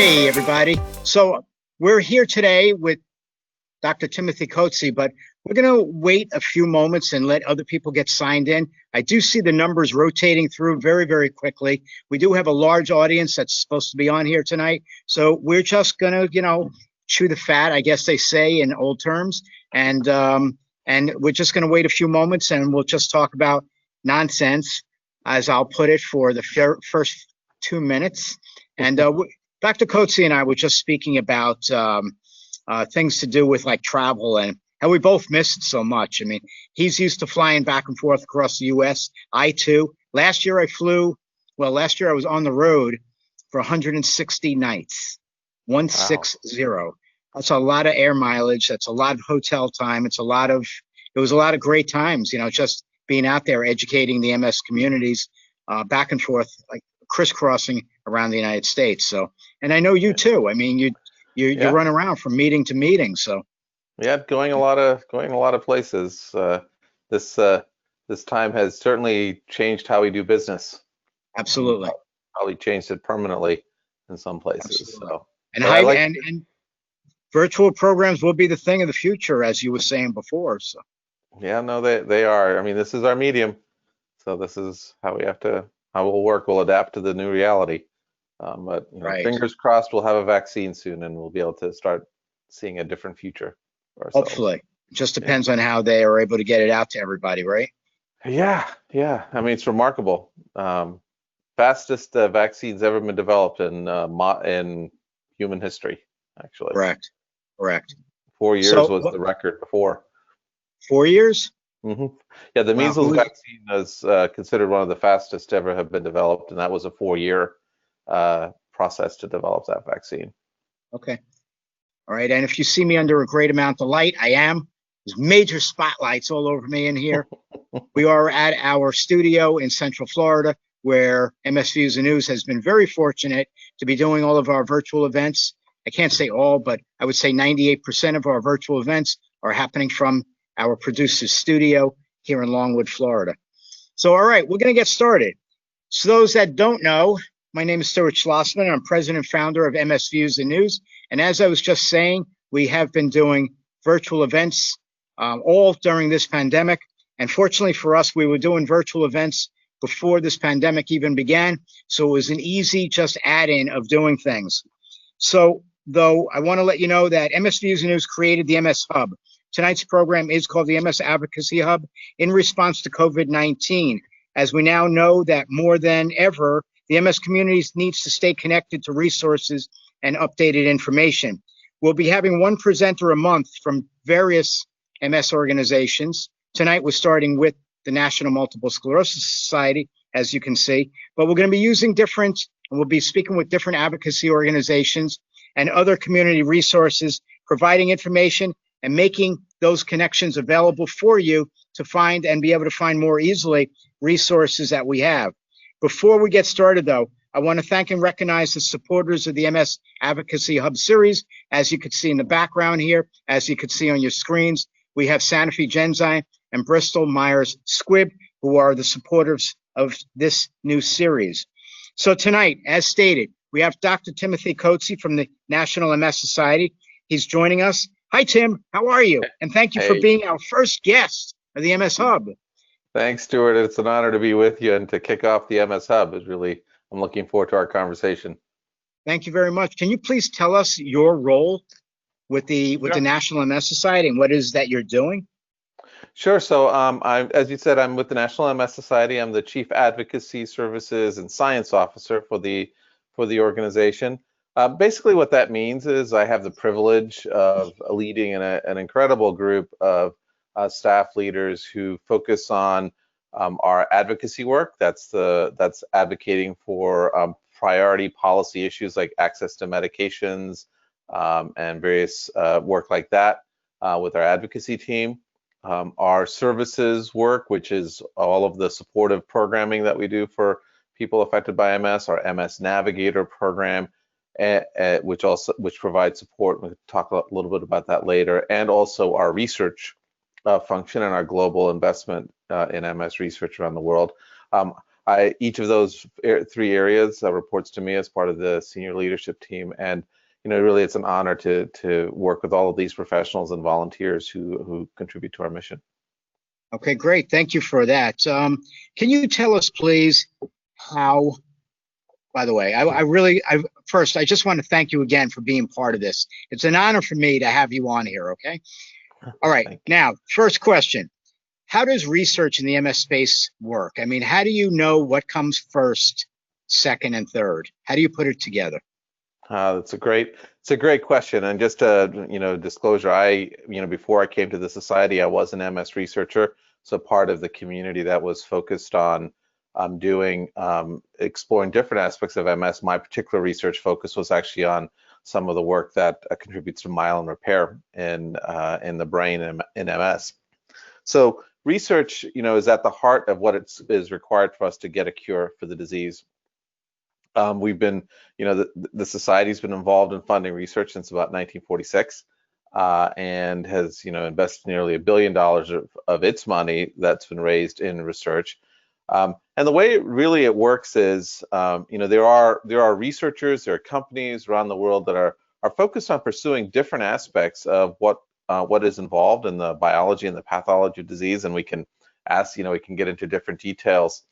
Hey, everybody. So we're here today with Dr. Timothy Coetzee, but we're going to wait a few moments and let other people get signed in. I do see the numbers rotating through very, very quickly. We do have a large audience that's supposed to be on here tonight. So we're just going to, chew the fat, I guess they say in old terms. And we're just going to wait a few moments and we'll just talk about nonsense, as I'll put it, for the first 2 minutes. And Dr. Coetzee and I were just speaking about things to do with like travel and how we both miss it so much. I mean, he's used to flying back and forth across the U.S. I too. Last year I was on the road for 160 nights, 160. Wow. That's a lot of air mileage. That's a lot of hotel time. It was a lot of great times, just being out there educating the MS communities back and forth, like crisscrossing around the United States. So, and I know you too. I mean, you run around from meeting to meeting. So, Yeah, going a lot of places. This time has certainly changed how we do business. absolutely, Probably changed it permanently in some places. absolutely. So, And but I like. and virtual programs will be the thing of the future, as you were saying before. So, Yeah, no, they are. I mean, this is our medium, so this is how we'll work. We'll adapt to the new reality. But right. fingers crossed, we'll have a vaccine soon, and we'll be able to start seeing a different future for ourselves. Hopefully, it just Yeah, depends on how they are able to get it out to everybody, right? yeah. I mean, it's remarkable. Fastest vaccines ever been developed in human history, actually. Correct, correct. 4 years So, was the record before. 4 years? hmm Yeah, the Wow. measles vaccine is considered one of the fastest to ever have been developed, and that was a 4-year process to develop that vaccine. Okay. All right. And if you see me under a great amount of light, I am. There's major spotlights all over me in here. We are at our studio in Central Florida, where MS Views and News has been very fortunate to be doing all of our virtual events. I can't say all, but I would say 98% of our virtual events are happening from our producer's studio here in Longwood, Florida. So, all right, we're going to get started. So those that don't know, my name is Stuart Schlossman. I'm president and founder of MS Views and News. And as I was just saying, we have been doing virtual events all during this pandemic. And fortunately for us, we were doing virtual events before this pandemic even began. So it was an easy just add-in of doing things. So though I want to let you know that MS Views and News created the MS Hub. Tonight's program is called the MS Advocacy Hub in response to COVID-19. As we now know that more than ever, the MS community needs to stay connected to resources and updated information. We'll be having one presenter a month from various MS organizations. Tonight, we're starting with the National Multiple Sclerosis Society, as you can see, but we're going to be using and we'll be speaking with different advocacy organizations and other community resources, providing information and making those connections available for you to find and be able to find more easily resources that we have. Before we get started, though, I want to thank and recognize the supporters of the MS Advocacy Hub series. As you can see in the background here, as you can see on your screens, we have Sanofi Genzyme and Bristol-Myers Squibb, who are the supporters of this new series. So tonight, as stated, we have Dr. Timothy Coetzee from the National MS Society. He's joining us. Hi, Tim. How are you? And thank you for being our first guest of the MS Hub. Thanks, Stuart. It's an honor to be with you and to kick off the MS Hub. I'm looking forward to our conversation. Thank you very much. Can you please tell us your role with the National MS Society and what it is that you're doing? Sure. So, as you said, I'm with the National MS Society. I'm the Chief Advocacy Services and Science Officer for the organization. Basically, what that means is I have the privilege of leading an incredible group of staff leaders who focus on our advocacy work. That's advocating for priority policy issues like access to medications and various work like that with our advocacy team. Our services work, which is all of the supportive programming that we do for people affected by MS, our MS Navigator program, which provides support. We'll talk a little bit about that later, and also our research function and our global investment in MS research around the world. Each of those three areas reports to me as part of the senior leadership team, and really it's an honor to work with all of these professionals and volunteers who contribute to our mission. Okay, great. Thank you for that. Can you tell us, please, how? By the way, first I just want to thank you again for being part of this. It's an honor for me to have you on here. Okay. All right. Now, first question. How does research in the MS space work? I mean, how do you know what comes first, second, and third? How do you put it together? It's a great question. And just to, disclosure, before I came to the society, I was an MS researcher. So part of the community that was focused on exploring different aspects of MS. My particular research focus was actually on some of the work that contributes to myelin repair in the brain in MS. So research, is at the heart of what is required for us to get a cure for the disease. We've been, the society's been involved in funding research since about 1946, and has, invested nearly $1 billion of its money that's been raised in research. And the way it works is, there are researchers, there are companies around the world that are focused on pursuing different aspects of what is involved in the biology and the pathology of disease, and we can get into different details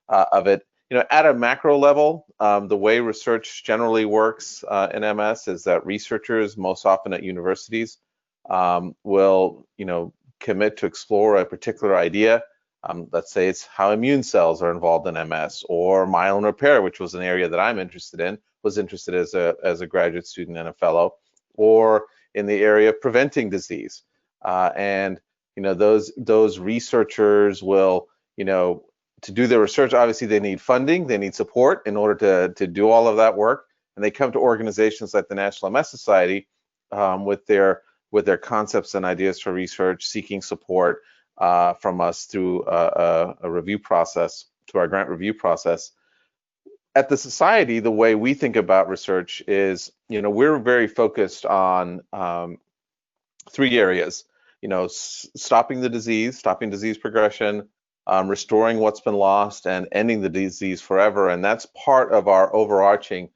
of it. At a macro level, the way research generally works in MS is that researchers, most often at universities, will commit to explore a particular idea. Let's say it's how immune cells are involved in MS, or myelin repair, which was an area that I'm interested in, was interested as a graduate student and a fellow, or in the area of preventing disease. And those researchers will, to do their research, obviously they need funding, they need support in order to do all of that work. And they come to organizations like the National MS Society with their concepts and ideas for research, seeking support from us through a review process, through our grant review process. At the society, the way we think about research is, we're very focused on three areas. Stopping disease progression, restoring what's been lost, and ending the disease forever. And that's part of our overarching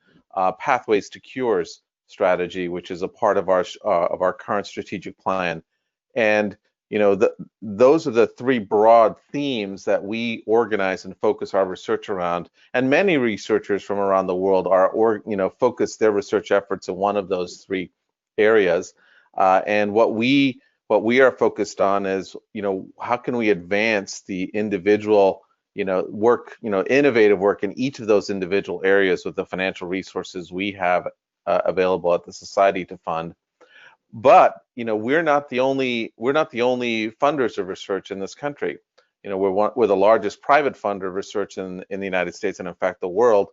pathways to cures strategy, which is a part of our current strategic plan. And those are the three broad themes that we organize and focus our research around. And many researchers from around the world focus their research efforts in one of those three areas. And what we are focused on is, how can we advance the individual, work, innovative work in each of those individual areas with the financial resources we have available at the society to fund. But, we're not the only funders of research in this country. We're the largest private funder of research in the United States, and in fact the world.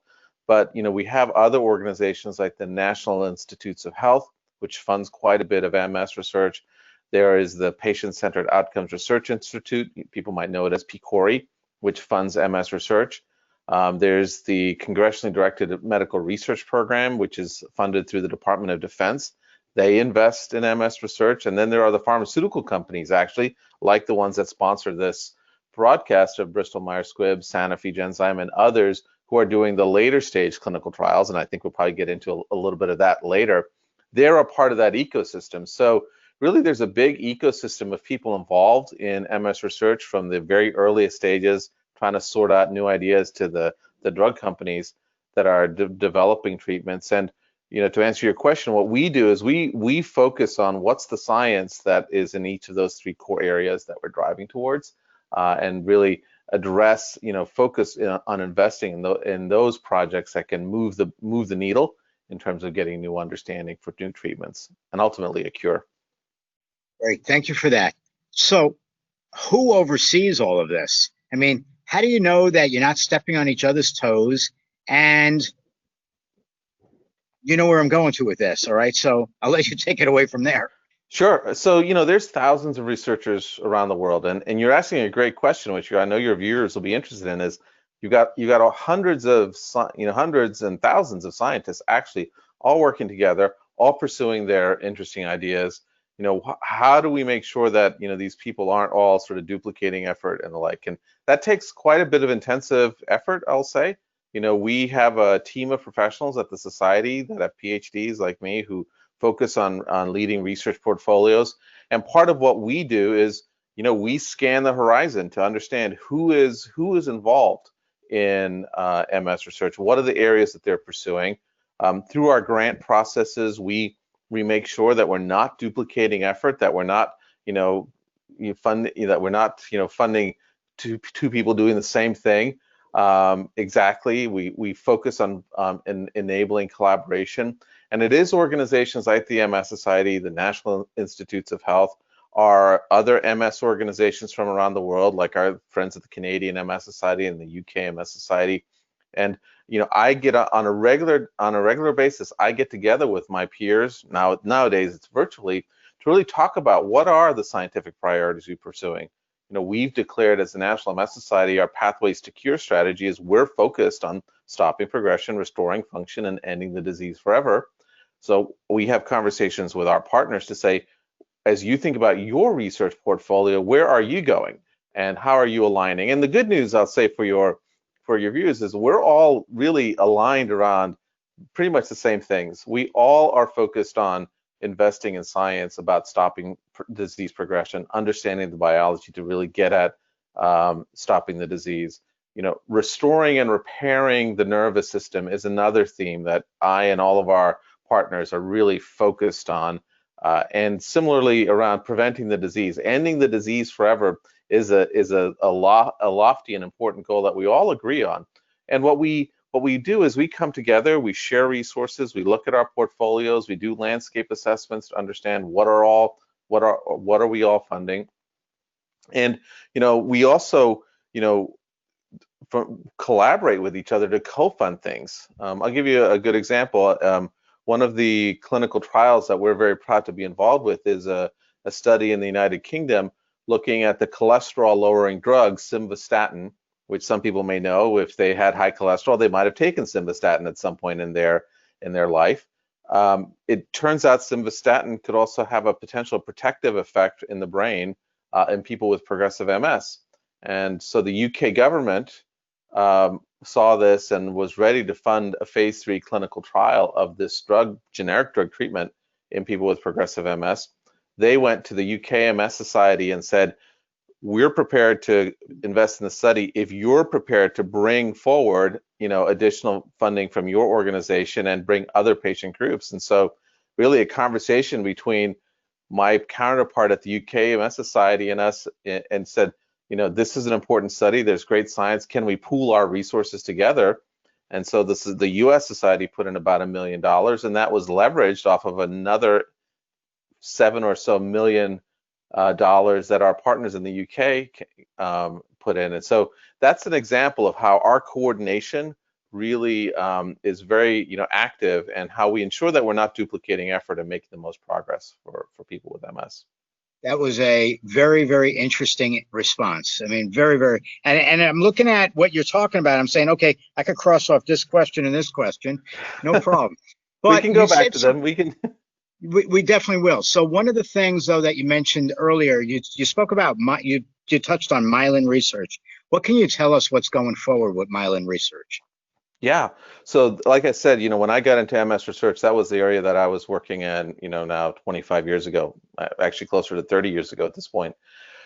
But, we have other organizations like the National Institutes of Health, which funds quite a bit of MS research. There is the Patient-Centered Outcomes Research Institute, people might know it as PCORI, which funds MS research. There's the Congressionally Directed Medical Research Program, which is funded through the Department of Defense. They invest in MS research. And then there are the pharmaceutical companies, actually, like the ones that sponsor this broadcast of Bristol-Myers Squibb, Sanofi Genzyme, and others who are doing the later stage clinical trials. And I think we'll probably get into a little bit of that later. They're a part of that ecosystem. So really, there's a big ecosystem of people involved in MS research, from the very earliest stages, trying to sort out new ideas, to the drug companies that are developing treatments. And to answer your question, what we do is we focus on what's the science that is in each of those three core areas that we're driving towards, and really address, focus on investing in those projects that can move the needle in terms of getting new understanding for new treatments and ultimately a cure. Great, thank you for that. So, who oversees all of this? I mean, how do you know that you're not stepping on each other's toes? And you know where I'm going to with this, all right? So I'll let you take it away from there. Sure. So, there's thousands of researchers around the world, and you're asking a great question, which I know your viewers will be interested in. Is you got hundreds and thousands of scientists actually all working together, all pursuing their interesting ideas. how do we make sure that, these people aren't all sort of duplicating effort and the like? And that takes quite a bit of intensive effort, I'll say. We have a team of professionals at the society that have PhDs like me who focus on leading research portfolios. And part of what we do is, we scan the horizon to understand who is involved in MS research. What are the areas that they're pursuing? Through our grant processes, we make sure that we're not duplicating effort, that we're not, funding two people doing the same thing. Exactly. We focus on enabling collaboration, and it is organizations like the MS Society, the National Institutes of Health, are other MS organizations from around the world, like our friends at the Canadian MS Society and the UK MS Society. And I get on a regular basis, I get together with my peers. Nowadays it's virtually, to really talk about what are the scientific priorities we're pursuing. We've declared as the National MS Society, our Pathways to Cure strategy is we're focused on stopping progression, restoring function, and ending the disease forever. So we have conversations with our partners to say, as you think about your research portfolio, where are you going and how are you aligning? And the good news, I'll say, for your views is we're all really aligned around pretty much the same things. We all are focused on investing in science about stopping disease progression, understanding the biology to really get at stopping the disease. Restoring and repairing the nervous system is another theme that I and all of our partners are really focused on. And similarly around preventing the disease. Ending the disease forever is a lofty and important goal that we all agree on. And what we do is we come together, we share resources, we look at our portfolios, we do landscape assessments to understand what are we all funding. And we also collaborate with each other to co-fund things. I'll give you a good example. One of the clinical trials that we're very proud to be involved with is a study in the United Kingdom looking at the cholesterol-lowering drug simvastatin, which some people may know. If they had high cholesterol, they might have taken simvastatin at some point in their life. It turns out simvastatin could also have a potential protective effect in the brain in people with progressive MS. And so the UK government saw this and was ready to fund a phase 3 clinical trial of this generic drug treatment in people with progressive MS. They went to the UK MS Society and said, we're prepared to invest in the study if you're prepared to bring forward, additional funding from your organization and bring other patient groups. And so really a conversation between my counterpart at the UK MS Society and us, and said, this is an important study. There's great science. Can we pool our resources together? And so this is the US Society put in about $1 million, and that was leveraged off of another $7 or so million that our partners in the UK put in. And so that's an example of how our coordination really is very active, and how we ensure that we're not duplicating effort and making the most progress for people with MS. That was a very, very interesting response. I mean, very, very, and I'm looking at what you're talking about. I'm saying, okay, I could cross off this question and this question, no problem. But we can go back to them. We can. We definitely will. So one of the things, though, that you mentioned earlier, you spoke about, you touched on myelin research. What can you tell us what's going forward with myelin research? Yeah. So like I said, when I got into MS research, that was the area that I was working in, now 25 years ago, actually closer to 30 years ago at this point.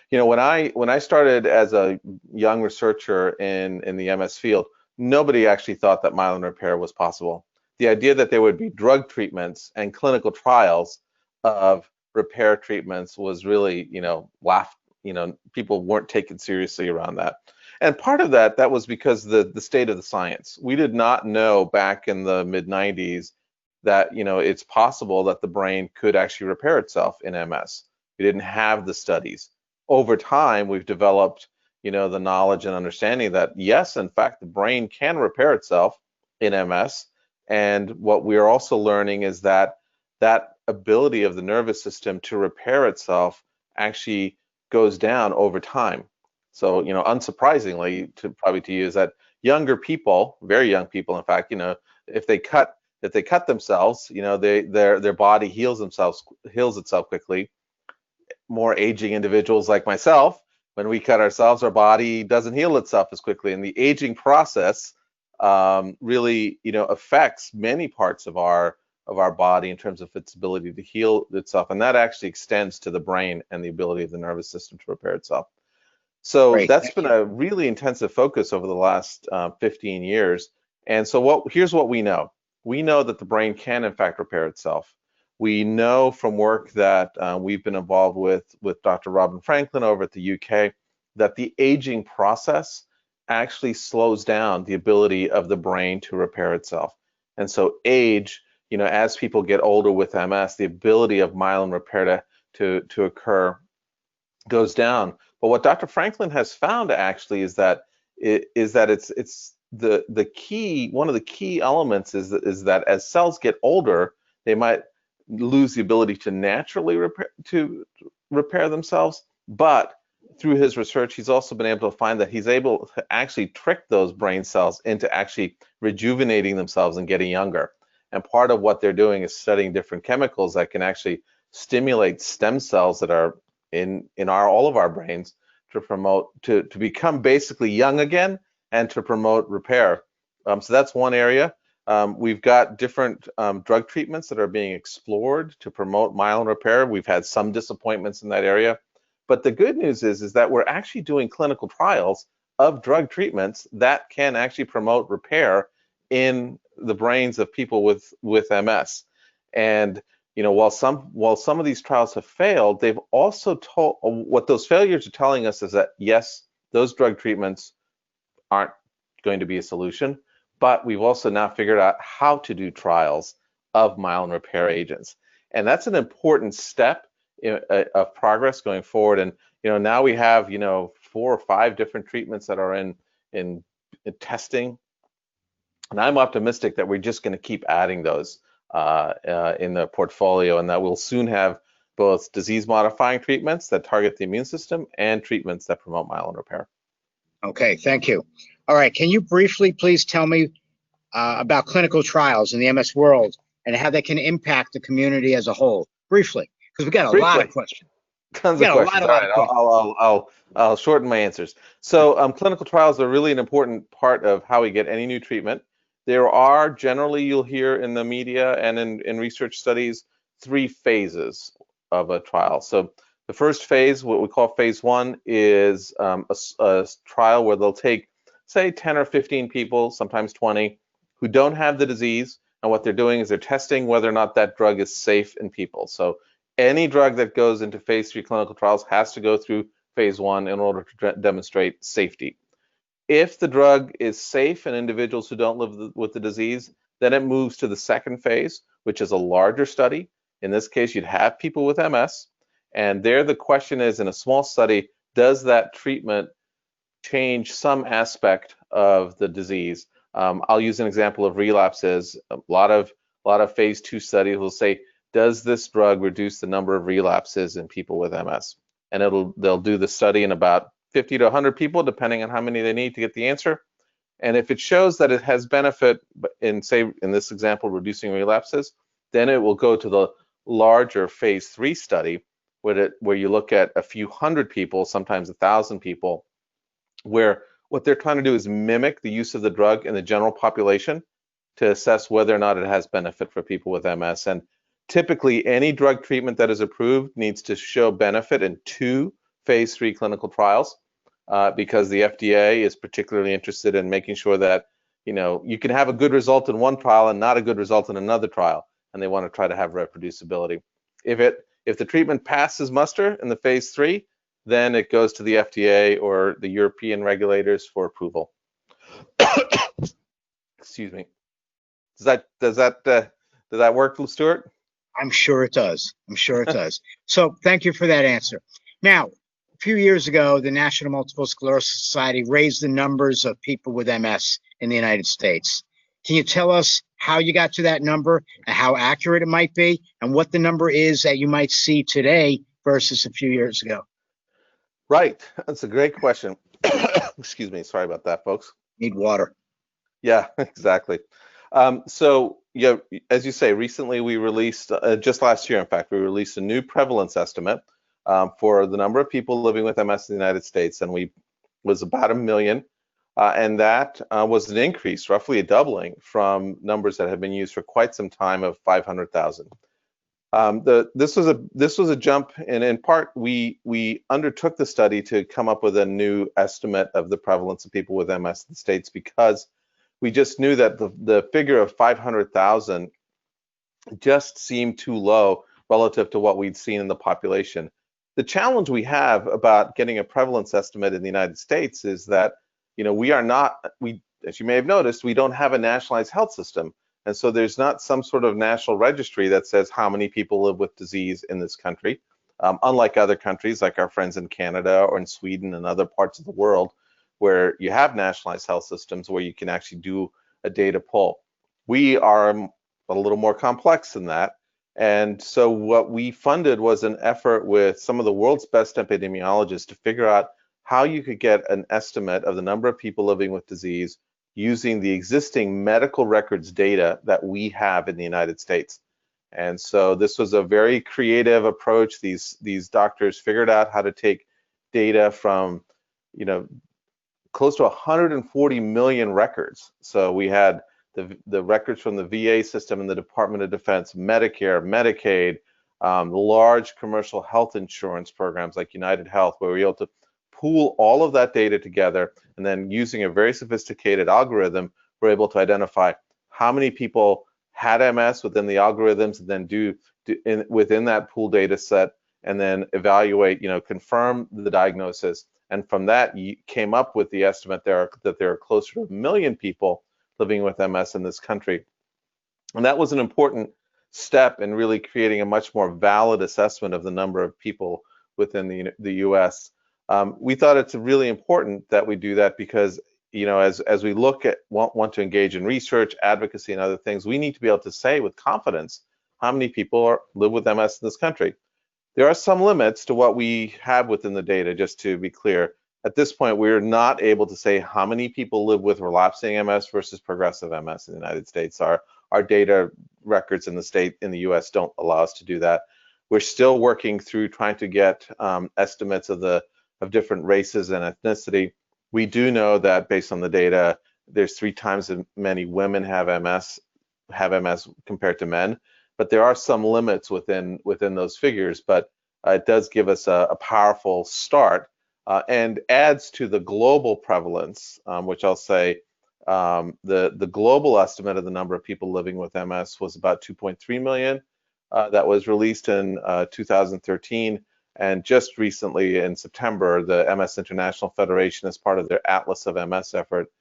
When I started as a young researcher in the MS field, nobody actually thought that myelin repair was possible. The idea that there would be drug treatments and clinical trials of repair treatments was really, laughed, people weren't taken seriously around that. And part of that was because the state of the science. We did not know back in the mid 90s that, it's possible that the brain could actually repair itself in MS. We didn't have the studies. Over time, we've developed, the knowledge and understanding that yes, in fact, the brain can repair itself in MS. And what we are also learning is that ability of the nervous system to repair itself actually goes down over time. So, unsurprisingly, probably to you, is that younger people, very young people, in fact, if they cut themselves, their body heals itself quickly. more aging individuals like myself, when we cut ourselves, our body doesn't heal itself as quickly, and the aging process really, affects many parts of our body in terms of its ability to heal itself, and that actually extends to the brain and the ability of the nervous system to repair itself. So Great. that's Thank been you. a really intensive focus over the last 15 years. And so here's what we know. We know that the brain can in fact repair itself. We know from work that we've been involved with Dr. Robin Franklin over at the UK that the aging process actually slows down the ability of the brain to repair itself. And so age, as people get older with MS, the ability of myelin repair to occur goes down. But what Dr. Franklin has found actually is that it's the key, one of the key elements is that as cells get older, they might lose the ability to naturally repair themselves. But through his research, he's also been able to find that he's able to actually trick those brain cells into actually rejuvenating themselves and getting younger. And part of what they're doing is studying different chemicals that can actually stimulate stem cells that are in all of our brains to promote to become basically young again and to promote repair. So that's one area. We've got different drug treatments that are being explored to promote myelin repair. We've had some disappointments in that area, but the good news is that we're actually doing clinical trials of drug treatments that can actually promote repair in the brains of people with MS. And while some of these trials have failed, they've also told what those failures are telling us is that yes, those drug treatments aren't going to be a solution, but we've also now figured out how to do trials of myelin repair agents, and that's an important step of progress going forward. And now we have 4 or 5 different treatments that are in testing, and I'm optimistic that we're just going to keep adding those in the portfolio, and that we'll soon have both disease-modifying treatments that target the immune system and treatments that promote myelin repair. Okay, thank you. All right, can you briefly please tell me about clinical trials in the MS world and how they can impact the community as a whole? Briefly, because we got a lot of questions. Tons We of got questions. a All lot of right, questions. I'll shorten my answers. So clinical trials are really an important part of how we get any new treatment. There are generally, you'll hear in the media and in research studies, 3 phases of a trial. So the first phase, what we call phase 1, is a trial where they'll take, say, 10 or 15 people, sometimes 20, who don't have the disease, and what they're doing is they're testing whether or not that drug is safe in people. So any drug that goes into phase 3 clinical trials has to go through phase 1 in order to demonstrate safety. If the drug is safe in individuals who don't live with the disease, then it moves to the second phase, which is a larger study. In this case, you'd have people with MS. And there the question is, in a small study, does that treatment change some aspect of the disease? I'll use an example of relapses. A lot of phase 2 studies will say, does this drug reduce the number of relapses in people with MS? And they'll do the study in about 50 to 100 people, depending on how many they need to get the answer. And if it shows that it has benefit in, say, in this example, reducing relapses, then it will go to the larger phase 3 study where you look at a few hundred people, sometimes 1,000 people, where what they're trying to do is mimic the use of the drug in the general population to assess whether or not it has benefit for people with MS. And typically, any drug treatment that is approved needs to show benefit in 2 phase 3 clinical trials, because the FDA is particularly interested in making sure that you can have a good result in one trial and not a good result in another trial, and they want to try to have reproducibility. If the treatment passes muster in the phase 3, then it goes to the FDA or the European regulators for approval. Excuse me. Does that work, Stuart? I'm sure it does. I'm sure it does. So thank you for that answer. Now, a few years ago, the National Multiple Sclerosis Society raised the numbers of people with MS in the United States. Can you tell us how you got to that number and how accurate it might be, and what the number is that you might see today versus a few years ago? Right. That's a great question. Excuse me. Sorry about that, folks. Need water. Yeah, exactly. So, as you say, recently we released, just last year, in fact, we released a new prevalence estimate for the number of people living with MS in the United States, and we was about 1 million, and that was an increase, roughly a doubling from numbers that had been used for quite some time of 500,000. This was a jump, and in part we undertook the study to come up with a new estimate of the prevalence of people with MS in the States, because we just knew that the figure of 500,000 just seemed too low relative to what we'd seen in the population. The challenge we have about getting a prevalence estimate in the United States is that, as you may have noticed, we don't have a nationalized health system. And so there's not some sort of national registry that says how many people live with disease in this country, unlike other countries like our friends in Canada or in Sweden and other parts of the world where you have nationalized health systems where you can actually do a data pull. We are a little more complex than that. And so what we funded was an effort with some of the world's best epidemiologists to figure out how you could get an estimate of the number of people living with disease using the existing medical records data that we have in the United States. And so this was a very creative approach. These doctors figured out how to take data from, close to 140 million records. So we had the records from the VA system and the Department of Defense, Medicare, Medicaid, large commercial health insurance programs like United Health, where we were able to pool all of that data together, and then using a very sophisticated algorithm, we're able to identify how many people had MS within the algorithms, and then within that pool data set, and then evaluate, confirm the diagnosis. And from that, you came up with the estimate that there are closer to 1 million people living with MS in this country. And that was an important step in really creating a much more valid assessment of the number of people within the US. We thought it's really important that we do that because, as we look at want to engage in research, advocacy, and other things, we need to be able to say with confidence how many people live with MS in this country. There are some limits to what we have within the data, just to be clear. At this point, we're not able to say how many people live with relapsing MS versus progressive MS in the United States. Our data records in the US don't allow us to do that. We're still working through trying to get estimates of different races and ethnicity. We do know that based on the data, there's 3 times as many women have MS compared to men, but there are some limits within those figures. But it does give us a powerful start. And adds to the global prevalence, which I'll say the global estimate of the number of people living with MS was about 2.3 million. That was released in 2013, and just recently in September, the MS International Federation, as part of their Atlas of MS effort,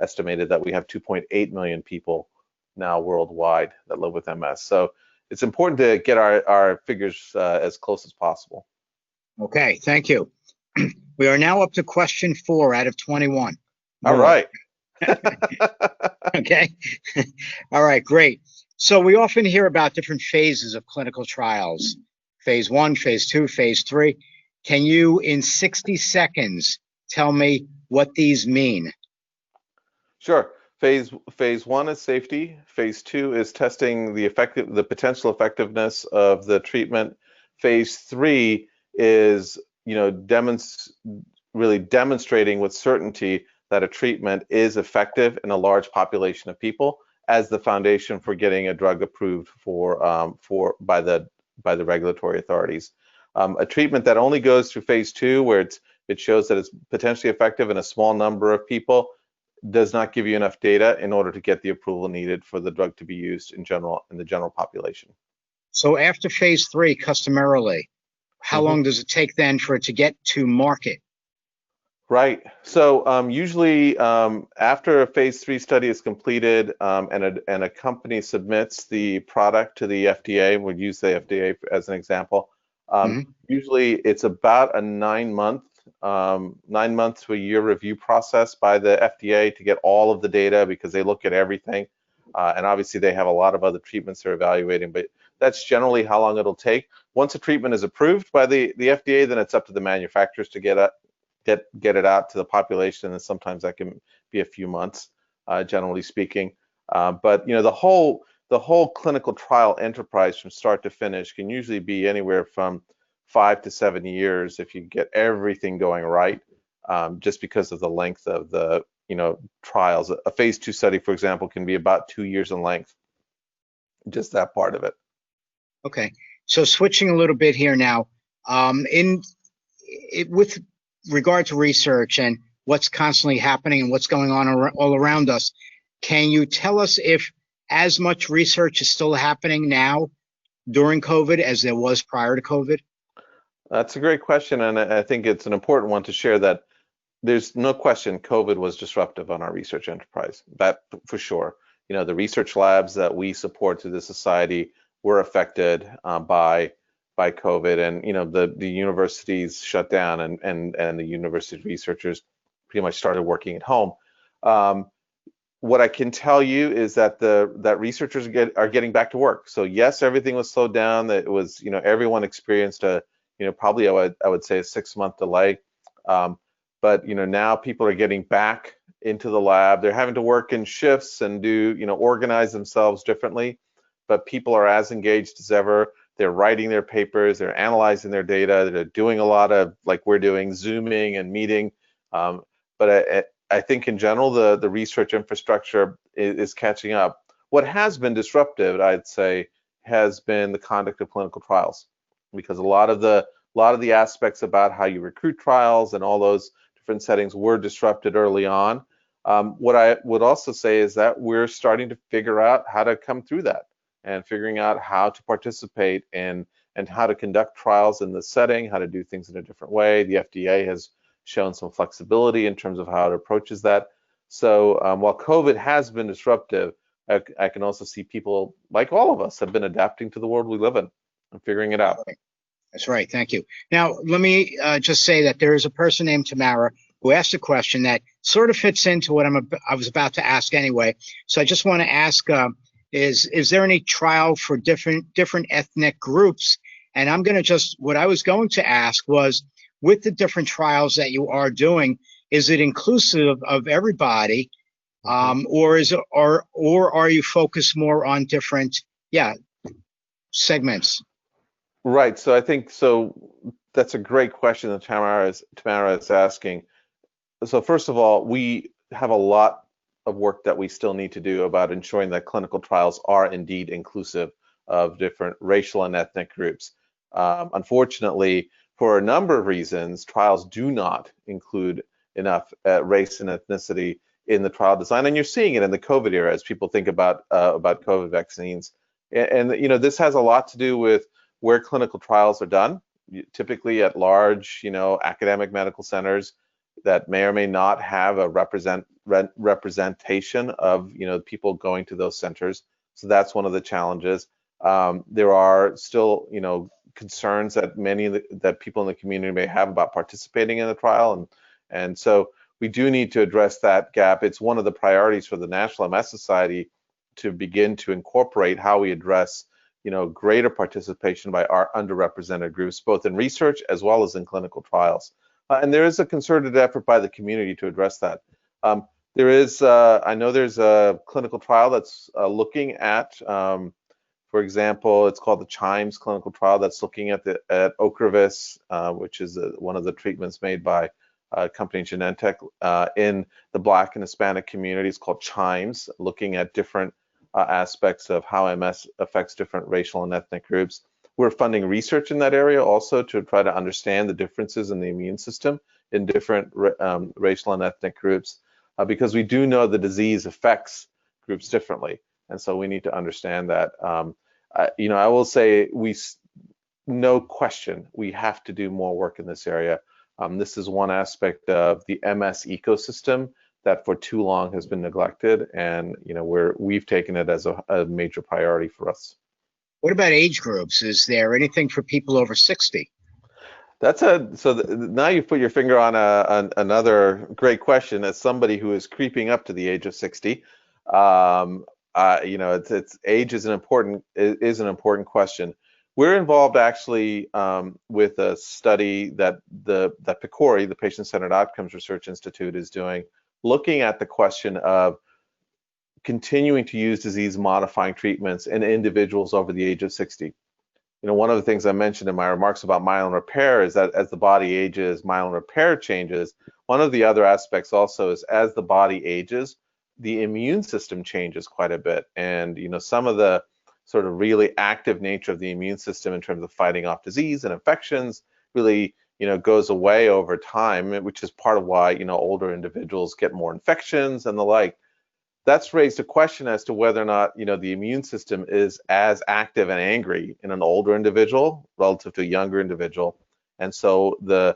estimated that we have 2.8 million people now worldwide that live with MS. So it's important to get our figures as close as possible. Okay, thank you. We are now up to question 4 out of 21. All right. Okay. All right, great. So we often hear about different phases of clinical trials. Phase 1, phase 2, phase 3. Can you, in 60 seconds, tell me what these mean? Sure. Phase 1 is safety. Phase 2 is testing the potential effectiveness of the treatment. Phase 3 is really demonstrating with certainty that a treatment is effective in a large population of people as the foundation for getting a drug approved by the regulatory authorities. A treatment that only goes through phase 2, where it shows that it's potentially effective in a small number of people, does not give you enough data in order to get the approval needed for the drug to be used in the general population. So after phase 3, customarily, how long does it take then for it to get to market? Right. So usually after a phase 3 study is completed and a company submits the product to the FDA, we'll use the FDA as an example. Usually it's about a 9-month to a year review process by the FDA to get all of the data, because they look at everything. And obviously they have a lot of other treatments they're evaluating, but that's generally how long it'll take. Once a treatment is approved by the FDA, then it's up to the manufacturers to get it out to the population, and sometimes that can be a few months, generally speaking. But the whole clinical trial enterprise from start to finish can usually be anywhere from 5 to 7 years if you get everything going right, just because of the length of the trials. A phase 2 study, for example, can be about 2 years in length, just that part of it. Okay, so switching a little bit here now, with regard to research and what's constantly happening and what's going on all around us, can you tell us if as much research is still happening now during COVID as there was prior to COVID? That's a great question, and I think it's an important one to share that there's no question COVID was disruptive on our research enterprise, that for sure. The research labs that we support through the society were affected by COVID, and the universities shut down, and the university researchers pretty much started working at home. What I can tell you is that that researchers are getting back to work. So yes, everything was slowed down. That it was, everyone experienced probably I would say a 6-month delay. But now people are getting back into the lab. They're having to work in shifts and do organize themselves differently. But people are as engaged as ever. They're writing their papers. They're analyzing their data. They're doing a lot of, like we're doing, Zooming and meeting. But I think in general, the research infrastructure is catching up. What has been disruptive, I'd say, has been the conduct of clinical trials, because a lot of the aspects about how you recruit trials and all those different settings were disrupted early on. What I would also say is that we're starting to figure out how to come through that, and figuring out how to participate and how to conduct trials in the setting, how to do things in a different way. The FDA has shown some flexibility in terms of how it approaches that. So while COVID has been disruptive, I can also see people, like all of us, have been adapting to the world we live in and figuring it out. That's right. Thank you. Now, let me just say that there is a person named Tamara who asked a question that sort of fits into what I was about to ask anyway. So I just want to ask, is there any trial for different ethnic groups? And what I was going to ask was, with the different trials that you are doing, is it inclusive of everybody, or are you focused more on different segments? Right. So I think that's a great question that Tamara is asking. So first of all, we have a lot of work that we still need to do about ensuring that clinical trials are indeed inclusive of different racial and ethnic groups. Unfortunately, for a number of reasons, trials do not include enough race and ethnicity in the trial design, and you're seeing it in the COVID era as people think about COVID vaccines. And this has a lot to do with where clinical trials are done, typically at large, academic medical centers that may or may not have a representation of people going to those centers. So that's one of the challenges. There are still concerns that that people in the community may have about participating in the trial, and so we do need to address that gap. It's one of the priorities for the National MS Society to begin to incorporate how we address greater participation by our underrepresented groups, both in research as well as in clinical trials. And there is a concerted effort by the community to address that. There is, I know there's a clinical trial that's looking at, for example, it's called the CHIMES clinical trial that's looking at Ocrevus, which is one of the treatments made by company Genentech in the Black and Hispanic communities, called CHIMES, looking at different aspects of how MS affects different racial and ethnic groups. We're funding research in that area also to try to understand the differences in the immune system in different racial and ethnic groups, because we do know the disease affects groups differently. And so we need to understand that. I will say, no question, we have to do more work in this area. This is one aspect of the MS ecosystem that for too long has been neglected, and we've taken it as a major priority for us. What about age groups? Is there anything for people over 60? Now you've put your finger on another great question. As somebody who is creeping up to the age of 60, it's age is an important question. We're involved actually with a study that the PCORI, the Patient-Centered Outcomes Research Institute, is doing, looking at the question of continuing to use disease-modifying treatments in individuals over the age of 60. one of the things I mentioned in my remarks about myelin repair is that as the body ages, myelin repair changes. One of the other aspects also is as the body ages, the immune system changes quite a bit. And, some of the sort of really active nature of the immune system in terms of fighting off disease and infections really, goes away over time, which is part of why, older individuals get more infections and the like. That's raised a question as to whether or not, the immune system is as active and angry in an older individual relative to a younger individual. And so there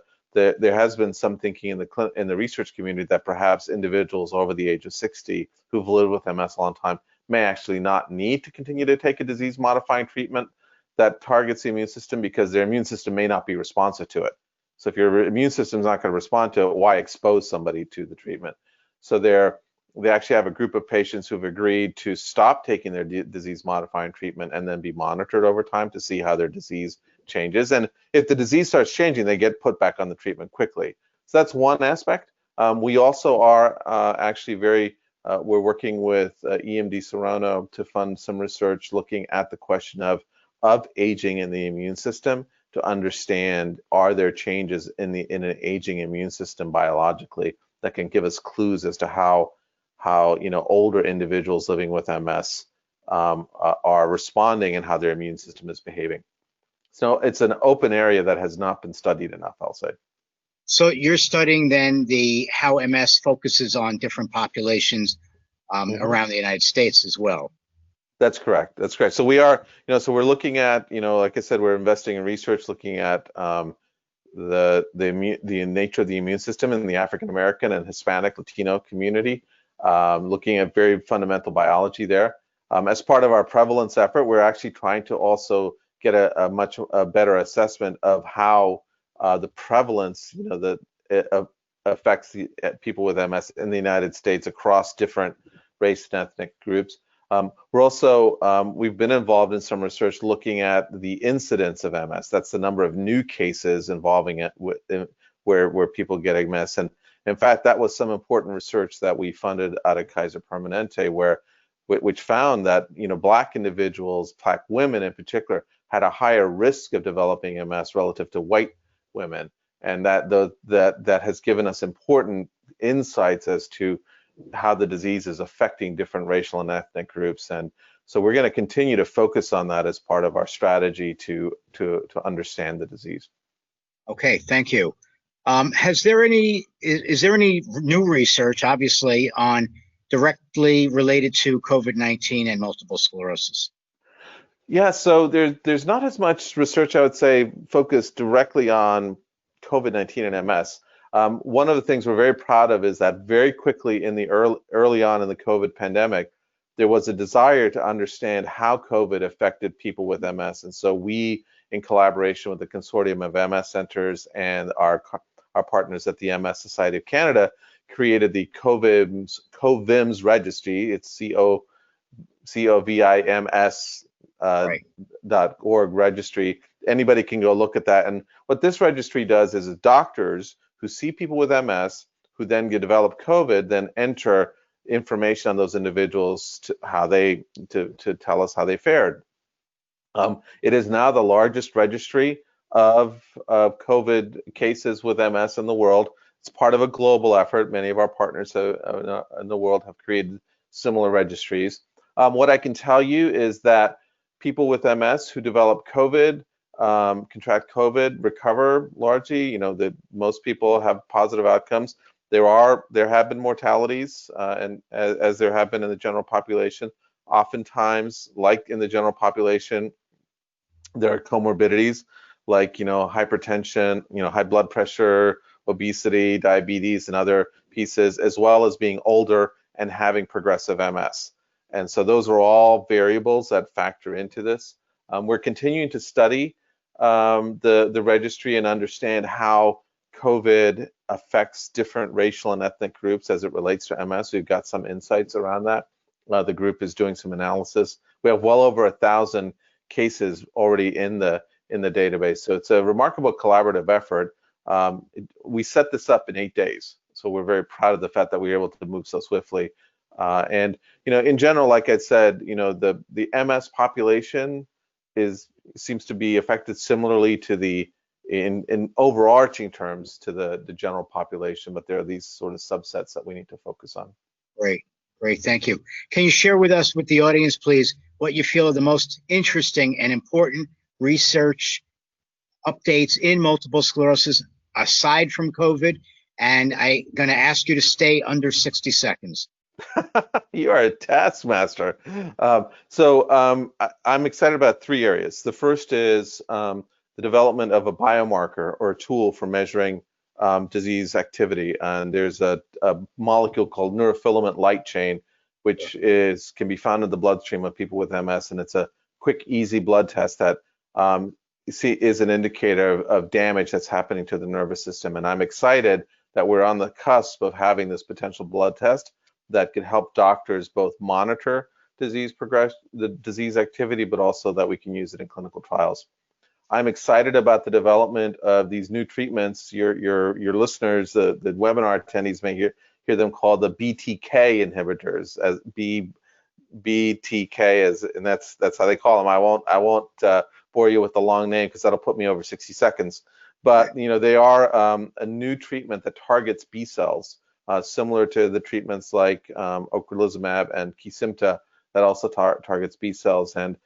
has been some thinking in the research community that perhaps individuals over the age of 60 who've lived with MS a long time may actually not need to continue to take a disease-modifying treatment that targets the immune system because their immune system may not be responsive to it. So if your immune system is not going to respond to it, why expose somebody to the treatment? So they actually have a group of patients who've agreed to stop taking their disease-modifying treatment and then be monitored over time to see how their disease changes. And if the disease starts changing, they get put back on the treatment quickly. So that's one aspect. We also are actually we're working with EMD Serono to fund some research looking at the question of aging in the immune system to understand, are there changes in an aging immune system biologically that can give us clues as to how older individuals living with MS are responding and how their immune system is behaving. So it's an open area that has not been studied enough, I'll say. So you're studying then how MS focuses on different populations around the United States as well. That's correct. That's correct. So we are, so we're looking at, like I said, we're investing in research looking at the nature of the immune system in the African American and Hispanic Latino community, looking at very fundamental biology there. As part of our prevalence effort, we're actually trying to also get a much better assessment of how the prevalence, that affects people with MS in the United States across different race and ethnic groups. We're also, we've been involved in some research looking at the incidence of MS. That's the number of new cases involving it where people get MS. And in fact, that was some important research that we funded out of Kaiser Permanente, which found that Black individuals, Black women in particular, had a higher risk of developing MS relative to white women, and that has given us important insights as to how the disease is affecting different racial and ethnic groups. And so we're going to continue to focus on that as part of our strategy to understand the disease. Okay, thank you. Is there any new research, obviously, on directly related to COVID-19 and multiple sclerosis? Yeah, so there's not as much research, I would say, focused directly on COVID-19 and MS. One of the things we're very proud of is that very quickly in the early on in the COVID pandemic, there was a desire to understand how COVID affected people with MS. And so we, in collaboration with the Consortium of MS Centers and our partners at the MS Society of Canada, created the COVIMS registry. It's COVIMS .org registry. Anybody can go look at that. And what this registry does is doctors who see people with MS who then develop COVID, then enter information on those individuals to tell us how they fared. It is now the largest registry of COVID cases with MS in the world. It's part of a global effort. Many of our partners in the world have created similar registries. What I can tell you is that people with MS who develop COVID, contract COVID, recover largely. That most people have positive outcomes. There have been mortalities, and as there have been in the general population. Oftentimes, like in the general population, there are comorbidities like hypertension, high blood pressure, obesity, diabetes, and other pieces, as well as being older and having progressive MS. And so those are all variables that factor into this. We're continuing to study the registry and understand how COVID affects different racial and ethnic groups as it relates to MS. We've got some insights around that. The group is doing some analysis. We have well over 1,000 cases already in the database. So it's a remarkable collaborative effort. We set this up in 8 days. So we're very proud of the fact that we were able to move so swiftly. And in general, like I said, the MS population is seems to be affected similarly to in overarching terms to the general population, but there are these sort of subsets that we need to focus on. Great, great, thank you. Can you share with us, with the audience, please, what you feel are the most interesting and important research updates in multiple sclerosis aside from COVID? And I'm going to ask you to stay under 60 seconds. You are a taskmaster. I'm excited about three areas. The first is the development of a biomarker or a tool for measuring disease activity. And there's a molecule called neurofilament light chain, which can be found in the bloodstream of people with MS. And it's a quick, easy blood test that is an indicator of damage that's happening to the nervous system. And I'm excited that we're on the cusp of having this potential blood test that could help doctors both monitor disease progression, the disease activity, but also that we can use it in clinical trials. I'm excited about the development of these new treatments. Your listeners, the webinar attendees may hear them called the BTK inhibitors, as BTK, and that's how they call them. I won't bore you with the long name because that'll put me over 60 seconds. But they are a new treatment that targets B cells, similar to the treatments like ocrelizumab and Kesimpta that also targets B cells. And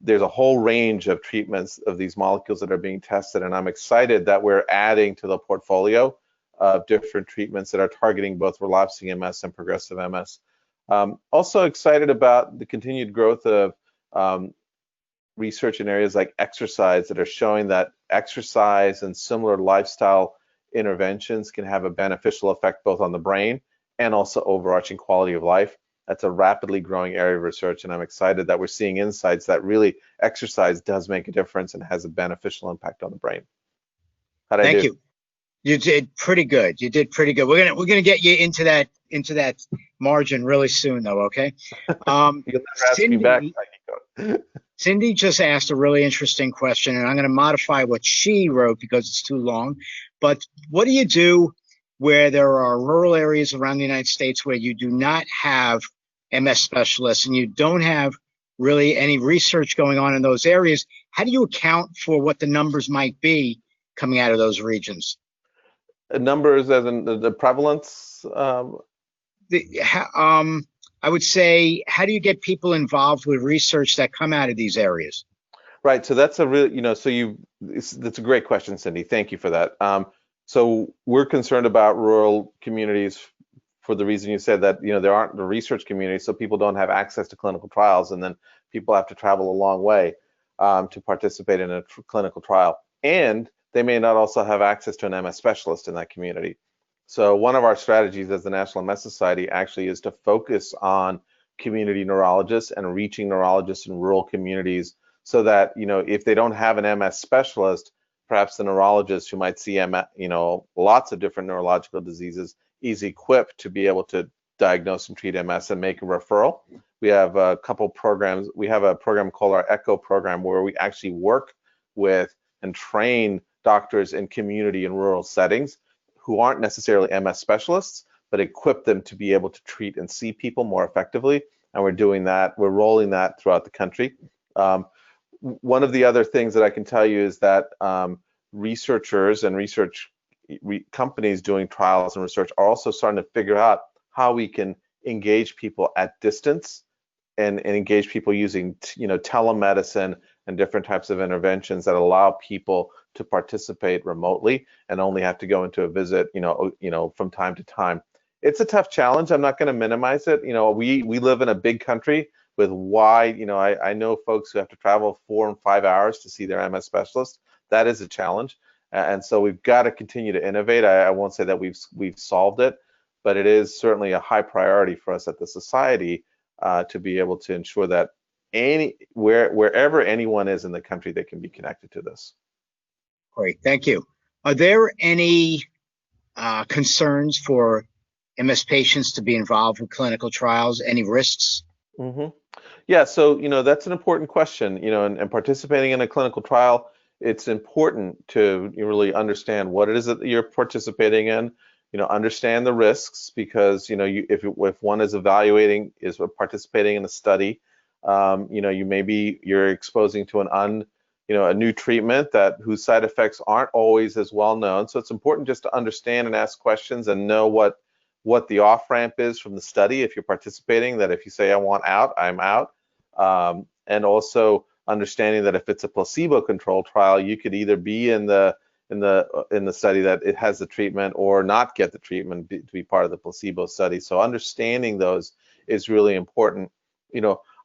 there's a whole range of treatments of these molecules that are being tested, and I'm excited that we're adding to the portfolio of different treatments that are targeting both relapsing MS and progressive MS. Also excited about the continued growth of research in areas like exercise that are showing that exercise and similar lifestyle interventions can have a beneficial effect both on the brain and also overarching quality of life. That's a rapidly growing area of research, and I'm excited that we're seeing insights that really exercise does make a difference and has a beneficial impact on the brain. Thank you. You did pretty good. You did pretty good. We're gonna get you into that margin really soon, though. Okay. You'll never ask me back. Cindy just asked a really interesting question, and I'm going to modify what she wrote because it's too long. But what do you do where there are rural areas around the United States where you do not have MS specialists and you don't have really any research going on in those areas? How do you account for what the numbers might be coming out of those regions? Numbers as in the prevalence? I would say, how do you get people involved with research that come out of these areas? Right. So that's a really, that's a great question, Cindy. Thank you for that. So we're concerned about rural communities for the reason you said that, there aren't the research communities, so people don't have access to clinical trials, and then people have to travel a long way to participate in a clinical trial. And they may not also have access to an MS specialist in that community. So one of our strategies as the National MS Society actually is to focus on community neurologists and reaching neurologists in rural communities so that, if they don't have an MS specialist, perhaps the neurologist who might see lots of different neurological diseases is equipped to be able to diagnose and treat MS and make a referral. We have a couple programs. We have a program called our ECHO program where we actually work with and train doctors in community and rural settings who aren't necessarily MS specialists, but equip them to be able to treat and see people more effectively. And we're doing that. We're rolling that throughout the country. One of the other things that I can tell you is that researchers and research companies doing trials and research are also starting to figure out how we can engage people at distance and engage people using telemedicine and different types of interventions that allow people to participate remotely and only have to go into a visit, from time to time. It's a tough challenge. I'm not going to minimize it. We live in a big country with wide, I know folks who have to travel 4 and 5 hours to see their MS specialist. That is a challenge. And so we've got to continue to innovate. I won't say that we've solved it, but it is certainly a high priority for us at the society to be able to ensure that wherever anyone is in the country, they can be connected to this. Great, thank you. Are there any concerns for MS patients to be involved with clinical trials? Any risks? Mm-hmm. Yeah, so that's an important question. And participating in a clinical trial, it's important to really understand what it is that you're participating in. Understand the risks because if one is participating in a study, You're exposing to a new treatment whose side effects aren't always as well known. So it's important just to understand and ask questions and know what the off ramp is from the study if you're participating. That if you say I want out, I'm out, and also understanding that if it's a placebo-controlled trial, you could either be in the study that it has the treatment or not get the treatment to be part of the placebo study. So understanding those is really important.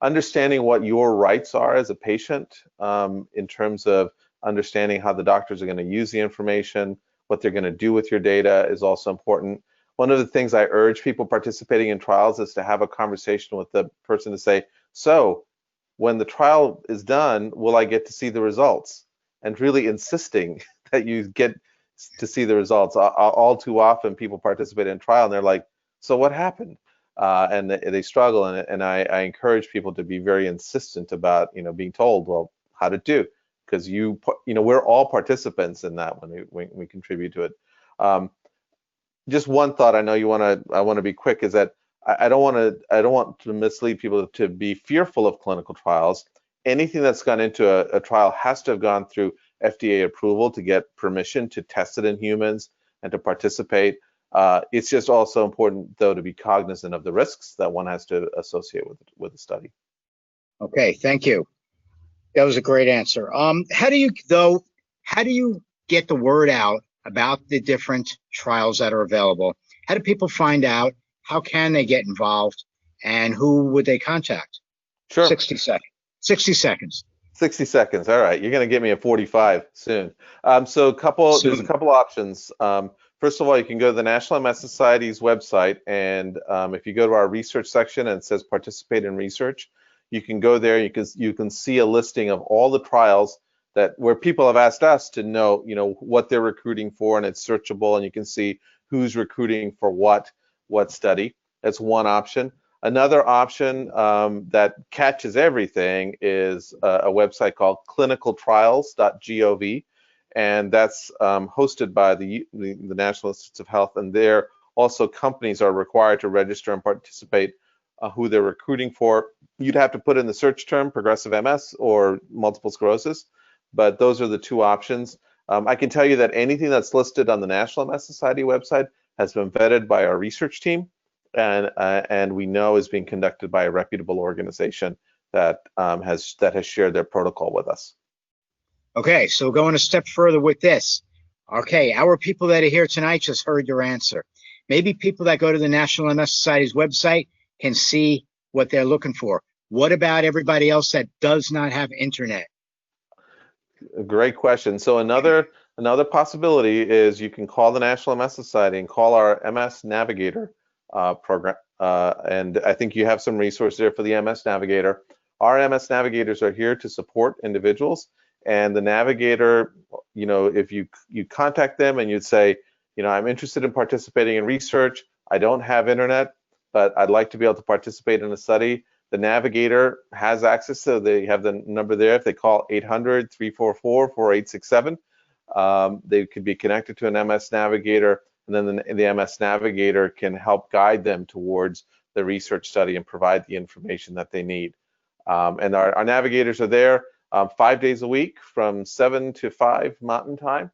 Understanding what your rights are as a patient in terms of understanding how the doctors are going to use the information, what they're going to do with your data is also important. One of the things I urge people participating in trials is to have a conversation with the person to say, so when the trial is done, will I get to see the results? And really insisting that you get to see the results. All too often people participate in trial and they're like, so what happened? And they struggle, and I encourage people to be very insistent about being told, well, how to do, because we're all participants in that when we contribute to it. Just one thought, I know I want to be quick, is that I don't want to mislead people to be fearful of clinical trials. Anything that's gone into a trial has to have gone through FDA approval to get permission to test it in humans and to participate. It's just also important, though, to be cognizant of the risks that one has to associate with the study. Okay, thank you. That was a great answer. How do you get the word out about the different trials that are available? How do people find out? How can they get involved? And who would they contact? Sure. 60 seconds. 60 seconds. 60 seconds. All right. You're going to get me a 45 soon. There's a couple options. First of all, you can go to the National MS Society's website, and if you go to our research section and it says participate in research, you can go there. You can see a listing of all the trials where people have asked us to know, what they're recruiting for, and it's searchable, and you can see who's recruiting for what study. That's one option. Another option that catches everything is a website called clinicaltrials.gov, and that's hosted by the National Institutes of Health, and there also companies are required to register and participate who they're recruiting for. You'd have to put in the search term progressive MS or multiple sclerosis, but those are the two options. I can tell you that anything that's listed on the National MS Society website has been vetted by our research team, and we know is being conducted by a reputable organization that has shared their protocol with us. Okay, so going a step further with this. Okay, our people that are here tonight just heard your answer. Maybe people that go to the National MS Society's website can see what they're looking for. What about everybody else that does not have internet? Great question. So another possibility is you can call the National MS Society and call our MS Navigator program. And I think you have some resources there for the MS Navigator. Our MS Navigators are here to support individuals. And the Navigator, if you contact them and you'd say, I'm interested in participating in research. I don't have internet, but I'd like to be able to participate in a study. The Navigator has access, so they have the number there. If they call 800-344-4867, they could be connected to an MS Navigator, and then the MS Navigator can help guide them towards the research study and provide the information that they need. And our navigators are there 5 days a week from 7 to 5 Mountain Time.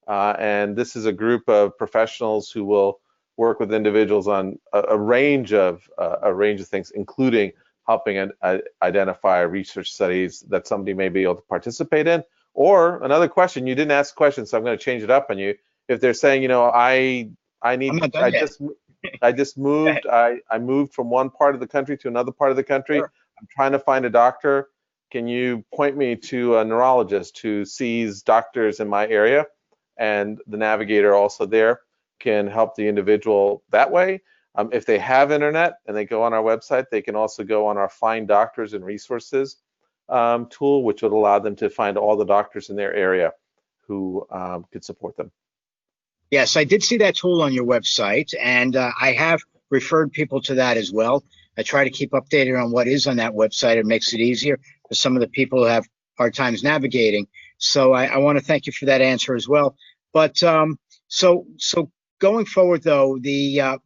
And this is a group of professionals who will work with individuals on a range of things, including helping identify research studies that somebody may be able to participate in. Or another question, you didn't ask a question, so I'm going to change it up on you. If they're saying, I just moved, I moved from one part of the country to another part of the country. Sure. I'm trying to find a doctor. Can you point me to a neurologist who sees doctors in my area? And the Navigator also there can help the individual that way. If they have internet and they go on our website, they can also go on our Find Doctors and Resources tool, which would allow them to find all the doctors in their area who could support them. Yes, I did see that tool on your website, and I have referred people to that as well. I try to keep updated on what is on that website. It makes it easier for some of the people who have hard times navigating. So I want to thank you for that answer as well. But so going forward, though, I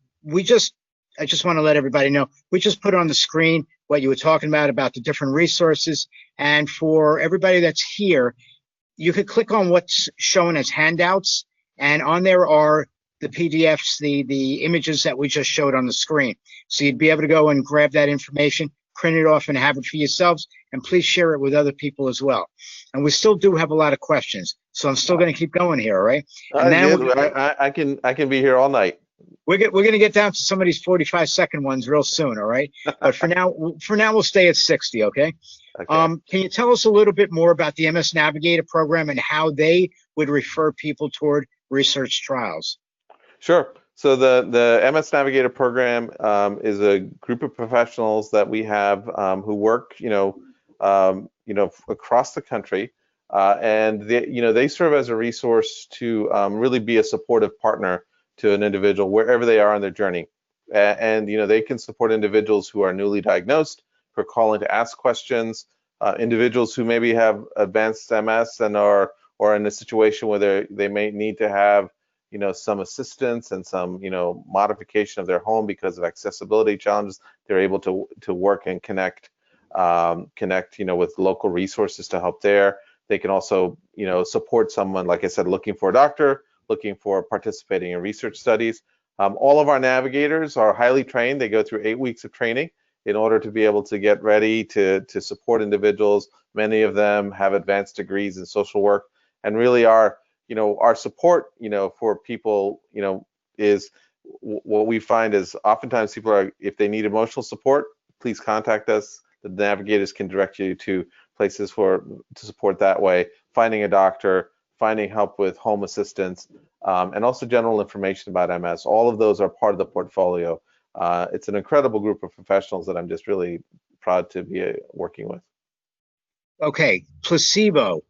just want to let everybody know, we just put on the screen what you were talking about the different resources. And for everybody that's here, you could click on what's shown as handouts, and on there are the PDFs, the images that we just showed on the screen. So you'd be able to go and grab that information, print it off, and have it for yourselves. And please share it with other people as well. And we still do have a lot of questions, so I'm still going to keep going here, all right? And then I can be here all night. We're going to get down to some of these 45-second ones real soon, all right? But for now, we'll stay at 60, okay? Okay. Can you tell us a little bit more about the MS Navigator program and how they would refer people toward research trials? Sure. So the MS Navigator program is a group of professionals that we have who work, across the country, and they serve as a resource to really be a supportive partner to an individual wherever they are on their journey. And they can support individuals who are newly diagnosed, who are calling to ask questions, individuals who maybe have advanced MS and are in a situation where they may need to have some assistance and some modification of their home because of accessibility challenges. They're able to work and connect with local resources to help there. They can also support someone, like I said, looking for a doctor, looking for participating in research studies. All of our navigators are highly trained. They go through 8 weeks of training in order to be able to get ready to support individuals. Many of them have advanced degrees in social work, and really our support for people is what we find is oftentimes people are, if they need emotional support, please contact us. The navigators can direct you to places to support that way, finding a doctor, finding help with home assistance, and also general information about MS. All of those are part of the portfolio. It's an incredible group of professionals that I'm just really proud to be working with. Okay, placebo.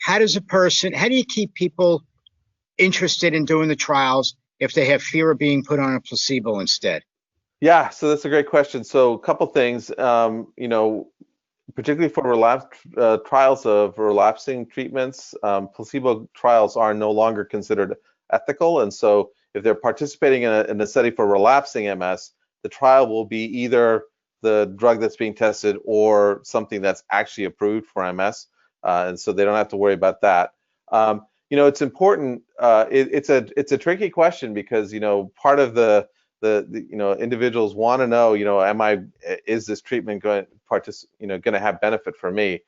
How do you keep people interested in doing the trials if they have fear of being put on a placebo instead? Yeah, so that's a great question. So a couple things, particularly for trials of relapsing treatments, placebo trials are no longer considered ethical. And so if they're participating in a study for relapsing MS, the trial will be either the drug that's being tested or something that's actually approved for MS. And so they don't have to worry about that. It's important. It's a tricky question because part of the individuals want to know, is this treatment going to have benefit for me?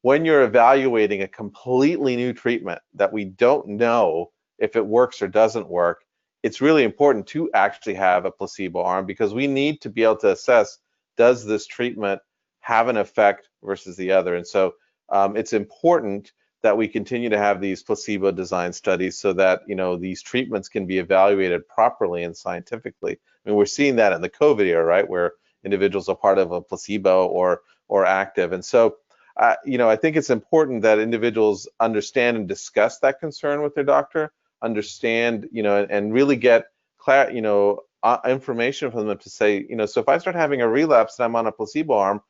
When you're evaluating a completely new treatment that we don't know if it works or doesn't work, it's really important to actually have a placebo arm because we need to be able to assess, does this treatment have an effect versus the other? And so it's important that we continue to have these placebo design studies so that these treatments can be evaluated properly and scientifically. I mean, we're seeing that in the COVID era, right, where individuals are part of a placebo or active. And so I think it's important that individuals understand and discuss that concern with their doctor, understand and really get information from them to say, so if I start having a relapse and I'm on a placebo arm,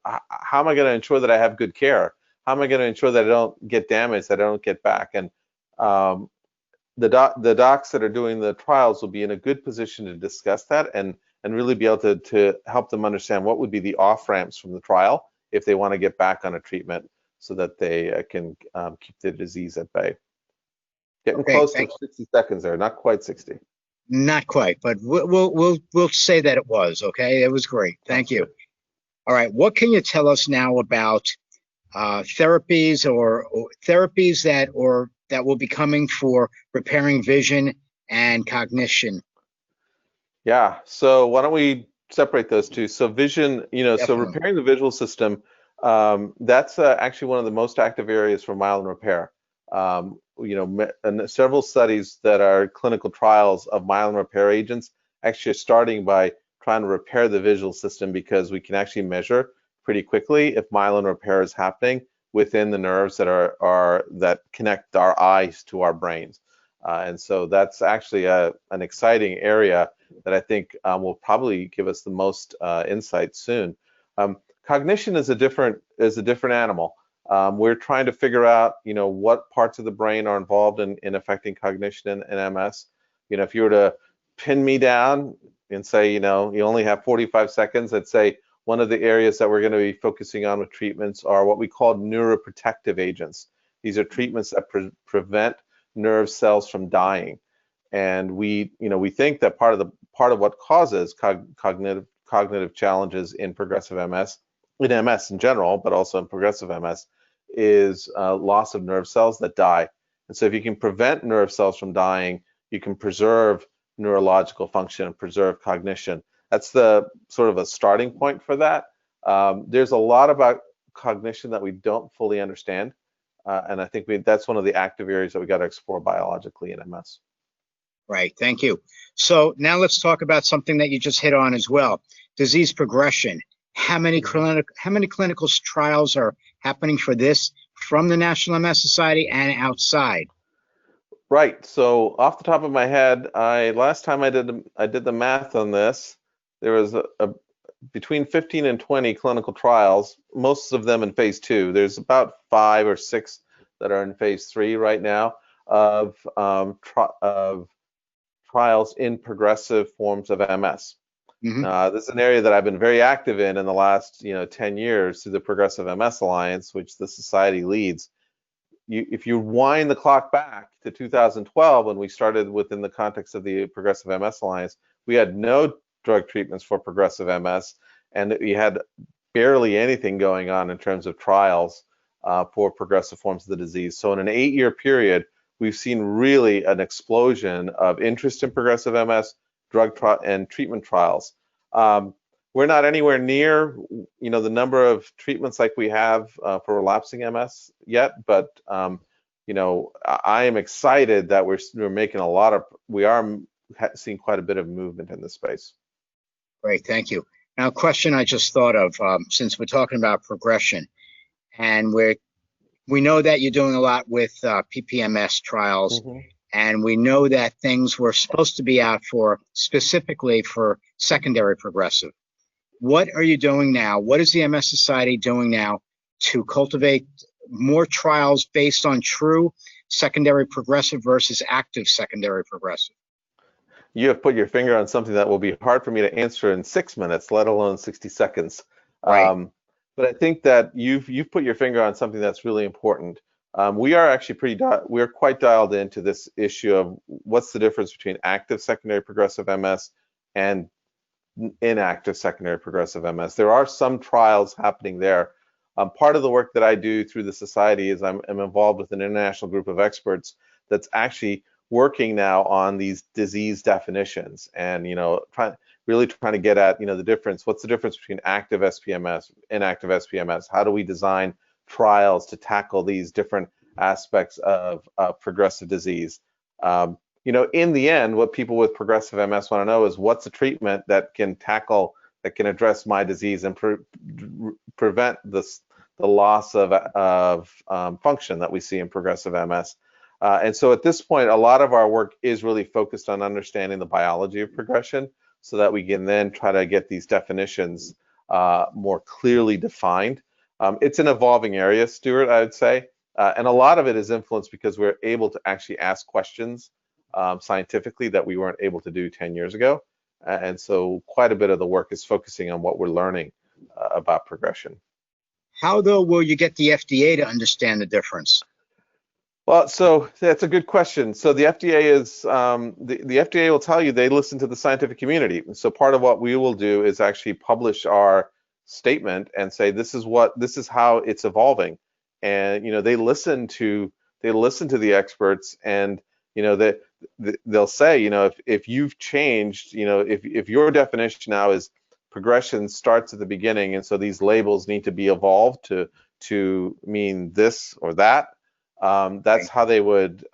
how am I going to ensure that I have good care? How am I going to ensure that I don't get damaged, that I don't get back? And the docs that are doing the trials will be in a good position to discuss that and really be able to help them understand what would be the off ramps from the trial if they want to get back on a treatment so that they can keep the disease at bay. Getting close to 60 seconds there, not quite 60. Not quite, but we'll say that it was, okay? It was great. Thank you. All right, what can you tell us now about therapies or therapies that will be coming for repairing vision and cognition? Yeah, so why don't we separate those two? So vision, so repairing the visual system, that's actually one of the most active areas for myelin repair. And several studies that are clinical trials of myelin repair agents actually are starting by trying to repair the visual system because we can actually measure pretty quickly if myelin repair is happening within the nerves that connect our eyes to our brains. And so that's actually an exciting area that I think will probably give us the most insight soon. Cognition is a different animal. We're trying to figure out, what parts of the brain are involved in affecting cognition in MS. If you were to pin me down and say, you only have 45 seconds, I'd say, one of the areas that we're going to be focusing on with treatments are what we call neuroprotective agents. These are treatments that prevent nerve cells from dying. And we think that part of what causes cognitive challenges in progressive MS, in MS in general, but also in progressive MS, is loss of nerve cells that die. And so if you can prevent nerve cells from dying, you can preserve neurological function and preserve cognition. That's the sort of a starting point for that. There's a lot about cognition that we don't fully understand. And I think that's one of the active areas that we got to explore biologically in MS. Right, thank you. So now let's talk about something that you just hit on as well, disease progression. How many clinical trials are happening for this from the National MS Society and outside? Right. So off the top of my head, last time I did the math on this, there was between 15 and 20 clinical trials, most of them in phase 2. There's about 5 or 6 that are in phase 3 right now of trials in progressive forms of MS. This is an area that I've been very active in the last 10 years through the Progressive MS Alliance, which the society leads. If you wind the clock back to 2012, when we started within the context of the Progressive MS Alliance, we had no drug treatments for progressive MS, and we had barely anything going on in terms of trials for progressive forms of the disease. So in an 8-year period, we've seen really an explosion of interest in progressive MS, drug and treatment trials. We're not anywhere near, the number of treatments like we have for relapsing MS yet, but I am excited that we're making we are seeing quite a bit of movement in this space. Great, thank you. Now, a question I just thought of, since we're talking about progression, and we know that you're doing a lot with PPMS trials, and we know that things were supposed to be out specifically for secondary progressive. What are you doing now? What is the MS Society doing now to cultivate more trials based on true secondary progressive versus active secondary progressive? You have put your finger on something that will be hard for me to answer in 6 minutes, let alone 60 seconds. Right. But I think that you've put your finger on something that's really important. We are actually we're quite dialed into this issue of what's the difference between active secondary progressive MS and inactive secondary progressive MS. There are some trials happening there. Part of the work that I do through the society is I'm involved with an international group of experts that's actually working now on these disease definitions and really trying to get at the difference. What's the difference between active SPMS, inactive SPMS? How do we design trials to tackle these different aspects of progressive disease? In the end, what people with progressive MS want to know is what's a treatment that can address my disease and prevent the loss of function that we see in progressive MS. And so at this point, a lot of our work is really focused on understanding the biology of progression so that we can then try to get these definitions more clearly defined. It's an evolving area, Stuart, I would say. And a lot of it is influenced because we're able to actually ask questions scientifically that we weren't able to do 10 years ago. And so quite a bit of the work is focusing on what we're learning about progression. How, though, will you get the FDA to understand the difference? Well, so that's a good question. So the FDA is, the FDA will tell you they listen to the scientific community. So part of what we will do is actually publish our statement and say, this is how it's evolving. And, they listen to the experts, and, they'll say, if you've changed, if your definition now is progression starts at the beginning, and so these labels need to be evolved to mean this or that. That's how they would.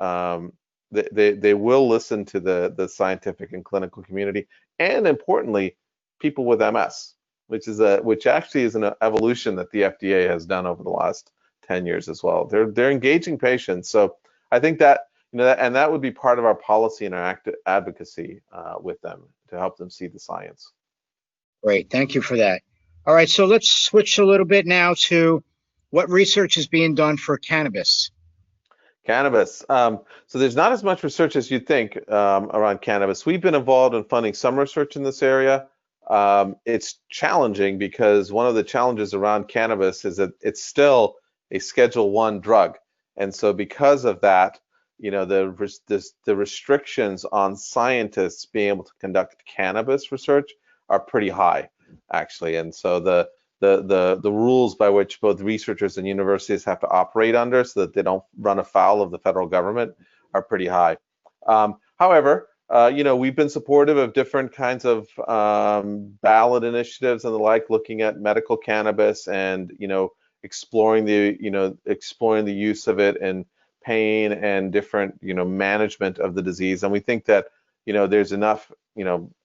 They will listen to the scientific and clinical community, and importantly, people with MS, which actually is an evolution that the FDA has done over the last 10 years as well. They're engaging patients, so I think that and that would be part of our policy and our advocacy with them to help them see the science. Great, thank you for that. All right, so let's switch a little bit now to what research is being done for cannabis. Cannabis. So there's not as much research as you'd think around cannabis. We've been involved in funding some research in this area. it's challenging because one of the challenges around cannabis is that it's still a Schedule 1 drug. And so because of that, the restrictions on scientists being able to conduct cannabis research are pretty high, actually. And so the rules by which both researchers and universities have to operate under so that they don't run afoul of the federal government are pretty high. However, we've been supportive of different kinds of ballot initiatives and the like, looking at medical cannabis and exploring the use of it in pain and different management of the disease. And we think that there's enough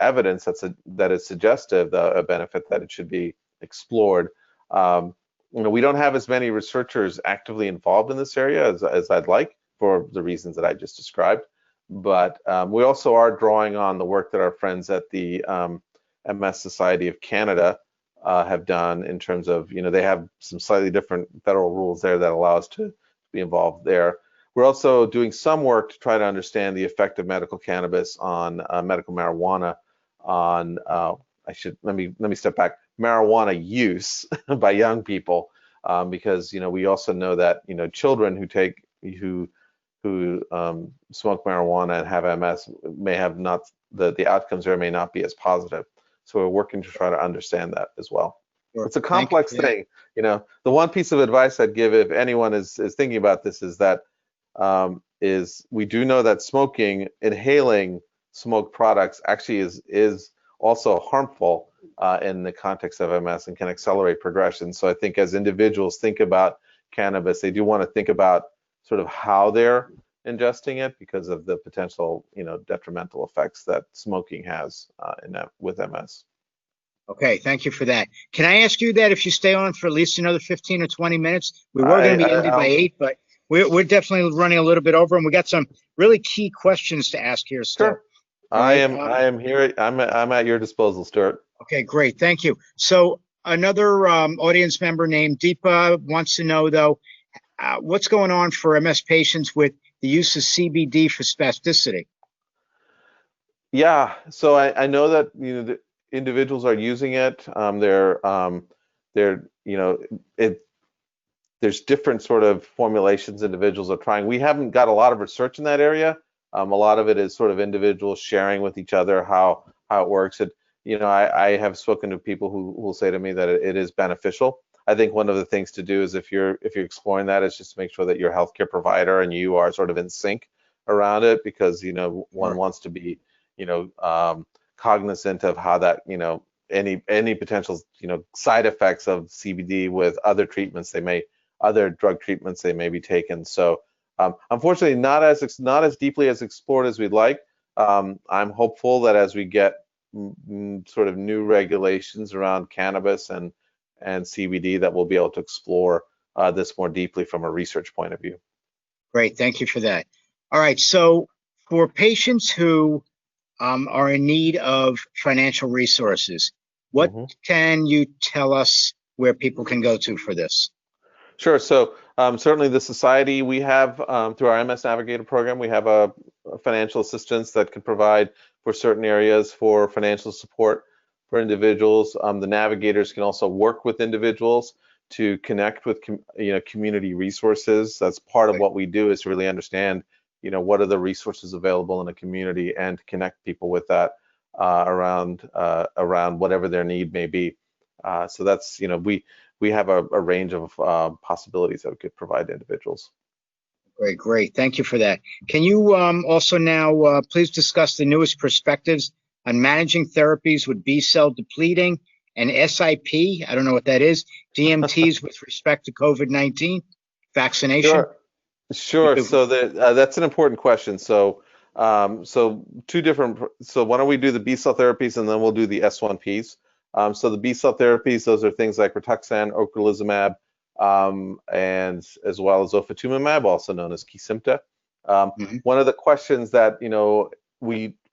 evidence that is suggestive of a benefit that it should be explored. We don't have as many researchers actively involved in this area as I'd like for the reasons that I just described. But we also are drawing on the work that our friends at the MS Society of Canada have done in terms of, they have some slightly different federal rules there that allow us to be involved there. We're also doing some work to try to understand the effect of medical cannabis on medical marijuana on, let me step back, marijuana use by young people, because, we also know that, children who smoke marijuana and have MS may have not, the outcomes there may not be as positive. So we're working to try to understand that as well. Sure. It's a complex thing. The one piece of advice I'd give if anyone is thinking about this is that we do know that inhaling smoke products actually is also harmful in the context of MS and can accelerate progression. So I think as individuals think about cannabis, they do want to think about sort of how they're ingesting it because of the potential, detrimental effects that smoking has with MS. Okay, thank you for that. Can I ask you that if you stay on for at least another 15 or 20 minutes? We were going to be ended by 8, but we're definitely running a little bit over, and we got some really key questions to ask here, Stuart. Sure. I am here. I'm at your disposal, Stuart. Okay, great. Thank you. So another audience member named Deepa wants to know, though, what's going on for MS patients with the use of CBD for spasticity? Yeah, so I know that the individuals are using it. There's different sort of formulations individuals are trying. We haven't got a lot of research in that area. A lot of it is sort of individuals sharing with each other how it works. I have spoken to people who will say to me that it is beneficial. I think one of the things to do is if you're exploring that is just to make sure that your healthcare provider and you are sort of in sync around it, because one wants to be cognizant of how that any potential side effects of CBD with other treatments other drug treatments they may be taken. So unfortunately not as deeply as explored as we'd like. I'm hopeful that as we get sort of new regulations around cannabis and CBD that we'll be able to explore this more deeply from a research point of view. Great, thank you for that. All right, so for patients who are in need of financial resources, what can you tell us where people can go to for this? Sure. So certainly the society, we have through our MS Navigator program, we have a financial assistance that can provide for certain areas for financial support for individuals. The navigators can also work with individuals to connect with community resources. That's part of what we do, is to really understand what are the resources available in a community and connect people with that around whatever their need may be. So that's we have a range of possibilities that we could provide to individuals. Great. Thank you for that. Can you also now please discuss the newest perspectives on managing therapies with B-cell depleting and SIP, I don't know what that is, DMTs with respect to COVID-19 vaccination? Sure. So that's an important question. So why don't we do the B-cell therapies and then we'll do the S1Ps. So the B-cell therapies, those are things like rituximab, ocrelizumab, and as well as ofatumumab, also known as Kesimpta. One of the questions that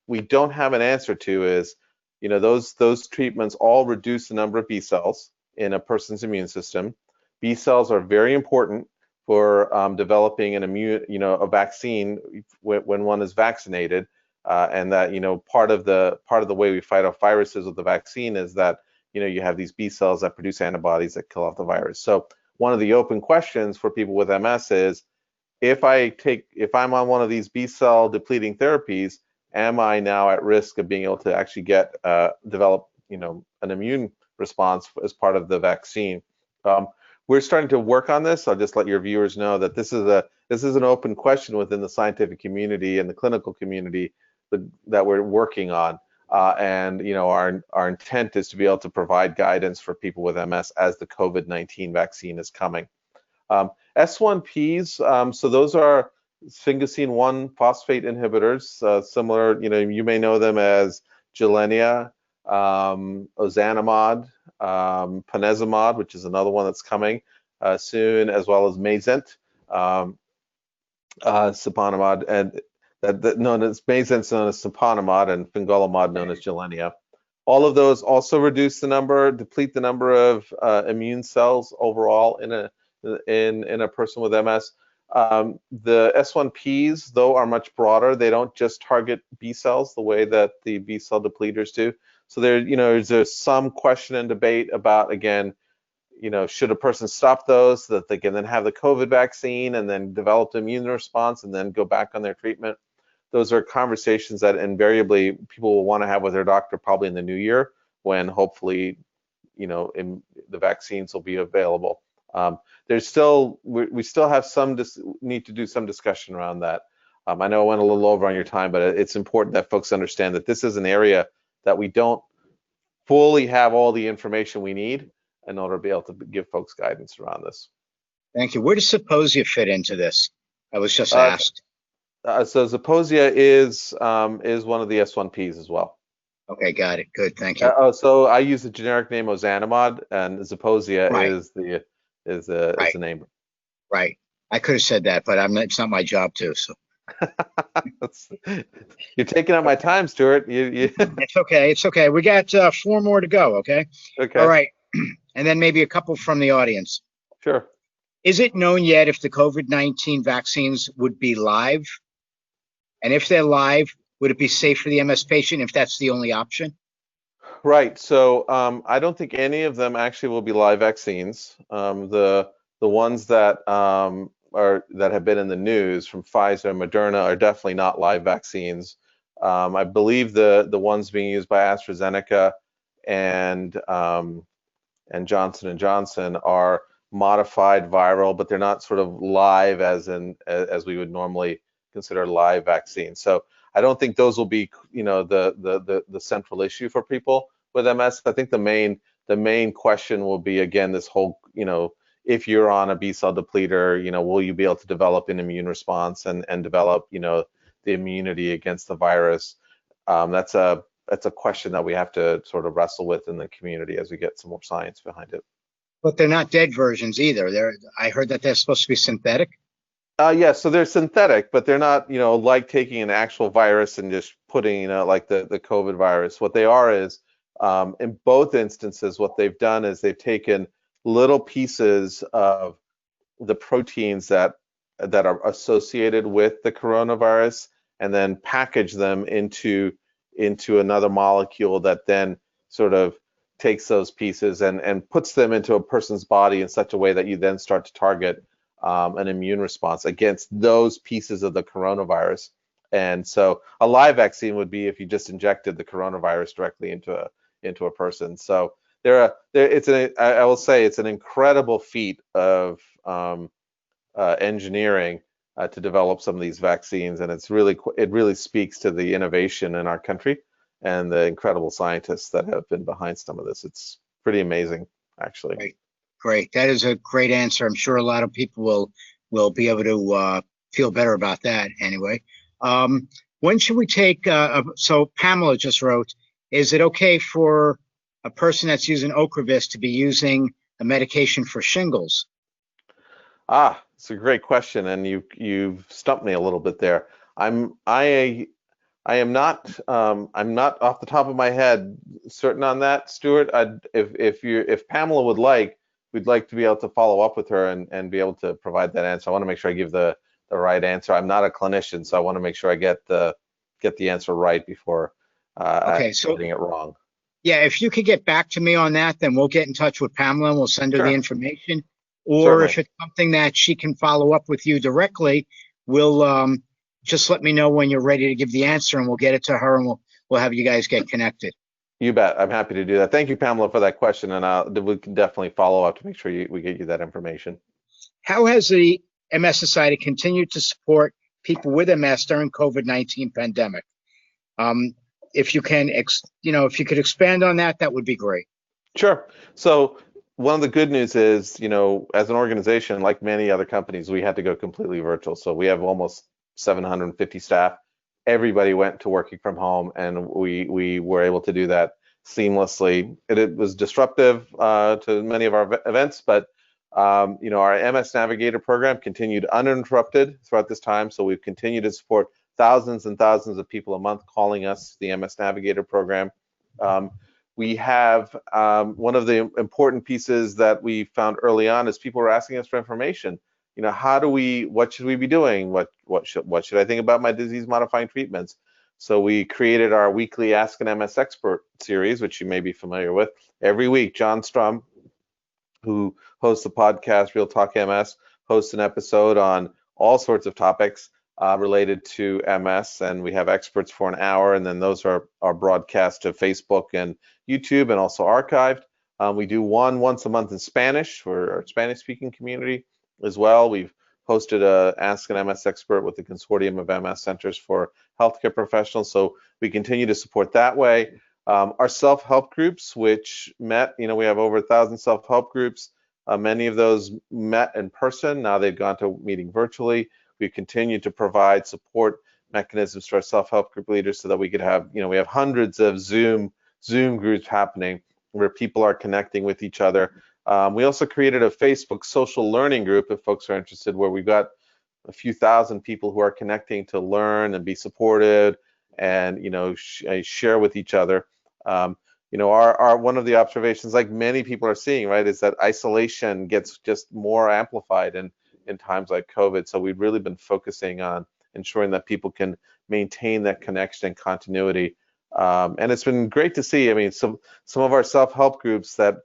we don't have an answer to is, those treatments all reduce the number of B cells in a person's immune system. B cells are very important for developing an a vaccine when one is vaccinated. and that part of the way we fight off viruses with the vaccine is that you have these B cells that produce antibodies that kill off the virus. So one of the open questions for people with MS is, if I'm on one of these B cell depleting therapies, am I now at risk of being able to actually develop an immune response as part of the vaccine? We're starting to work on this. I'll just let your viewers know that this is an open question within the scientific community and the clinical community that we're working on. And our intent is to be able to provide guidance for people with MS as the COVID-19 vaccine is coming. S1Ps, so those are sphingosine 1 phosphate inhibitors, similar, you may know them as Gilenya, ozanimod, ponesimod, which is another one that's coming soon, as well as Mayzent, siponimod, and that known as Mayzent's known as siponimod, and fingolimod known as Gilenya. All of those also deplete the number of immune cells overall in a person with MS. The S1Ps, though, are much broader. They don't just target B cells the way that the B cell depleters do. So there's some question and debate about, again, should a person stop those so that they can then have the COVID vaccine and then develop the immune response and then go back on their treatment? Those are conversations that invariably people will want to have with their doctor probably in the new year, when hopefully, the vaccines will be available. We still have need to do some discussion around that. I know I went a little over on your time, but it's important that folks understand that this is an area that we don't fully have all the information we need in order to be able to give folks guidance around this. Thank you. Where does Zeposia fit into this? I was just asked. So Zeposia is one of the S1Ps as well. Okay, got it. Good, thank you. So I use the generic name ozanimod, and Zeposia is the name. Right. I could have said that, but it's not my job to. So. You're taking up my time, Stuart. It's okay. It's okay. We got 4 more to go. Okay. Okay. All right. And then maybe a couple from the audience. Sure. Is it known yet if the COVID-19 vaccines would be live? And if they're live, would it be safe for the MS patient if that's the only option? Right. So I don't think any of them actually will be live vaccines. The ones that have been in the news from Pfizer and Moderna are definitely not live vaccines. I believe the ones being used by AstraZeneca and Johnson & Johnson are modified viral, but they're not sort of live as we would normally consider live vaccines. So I don't think those will be, the central issue for people with MS. I think the main question will be, again, this whole, if you're on a B cell depleter, will you be able to develop an immune response and develop, the immunity against the virus? That's a question that we have to sort of wrestle with in the community as we get some more science behind it. But they're not dead versions either. I heard that they're supposed to be synthetic. Yes, so they're synthetic, but they're not, like taking an actual virus and just putting, like the COVID virus. What they are is, in both instances, what they've done is they've taken little pieces of the proteins that are associated with the coronavirus and then package them into another molecule that then sort of takes those pieces and puts them into a person's body in such a way that you then start to target an immune response against those pieces of the coronavirus. And so a live vaccine would be if you just injected the coronavirus directly into a person. So I will say it's an incredible feat of engineering to develop some of these vaccines, and it really speaks to the innovation in our country and the incredible scientists that have been behind some of this. It's pretty amazing, actually. Great. That is a great answer. I'm sure a lot of people will be able to feel better about that anyway. When should we take, so Pamela just wrote, is it okay for a person that's using Ocrevus to be using a medication for shingles? It's a great question, and you've stumped me a little bit there. I am not off the top of my head certain on that, Stuart. If Pamela would like, we'd like to be able to follow up with her and be able to provide that answer. I want to make sure I give the right answer. I'm not a clinician, so I want to make sure I get the get the answer right before Okay, so getting it wrong. yeah, if you could get back to me on that, then we'll get in touch with Pamela and we'll send her the Sure, information. Or certainly. if it's something that she can follow up with you directly, we'll just let me know when you're ready to give the answer and we'll get it to her and we'll have you guys get connected. You bet. I'm happy to do that. Thank you, Pamela, for that question, and we can definitely follow up to make sure we get you that information. How has the MS Society continued to support people with MS during COVID-19 pandemic? If you can, if you could expand on that, that would be great. Sure. So one of the good news is, as an organization, like many other companies, we had to go completely virtual. So we have almost 750 staff. Everybody went to working from home, and we were able to do that seamlessly. It was disruptive to many of our events, but our MS Navigator program continued uninterrupted throughout this time. So we've continued to support thousands and thousands of people a month calling us the MS Navigator program. We have one of the important pieces that we found early on is people were asking us for information. What should we be doing? What should I think about my disease modifying treatments? So we created our weekly Ask an MS Expert series, which you may be familiar with. Every week, John Strum, who hosts the podcast Real Talk MS, hosts an episode on all sorts of topics related to MS, and we have experts for an hour, and then those are broadcast to Facebook and YouTube and also archived. We do one once a month in Spanish for our Spanish-speaking community as well. We've hosted a Ask an MS Expert with the Consortium of MS Centers for Healthcare Professionals, so we continue to support that way. Our self-help groups, which met, we have over 1,000 self-help groups. Many of those met in person. Now they've gone to meeting virtually. We continue to provide support mechanisms to our self-help group leaders so that we could have, we have hundreds of Zoom groups happening where people are connecting with each other. We also created a Facebook social learning group, if folks are interested, where we've got a few thousand people who are connecting to learn and be supported and, share with each other. Our one of the observations, like many people are seeing, right, is that isolation gets just more amplified in times like COVID. So we've really been focusing on ensuring that people can maintain that connection and continuity. And it's been great to see. I mean, some of our self-help groups that,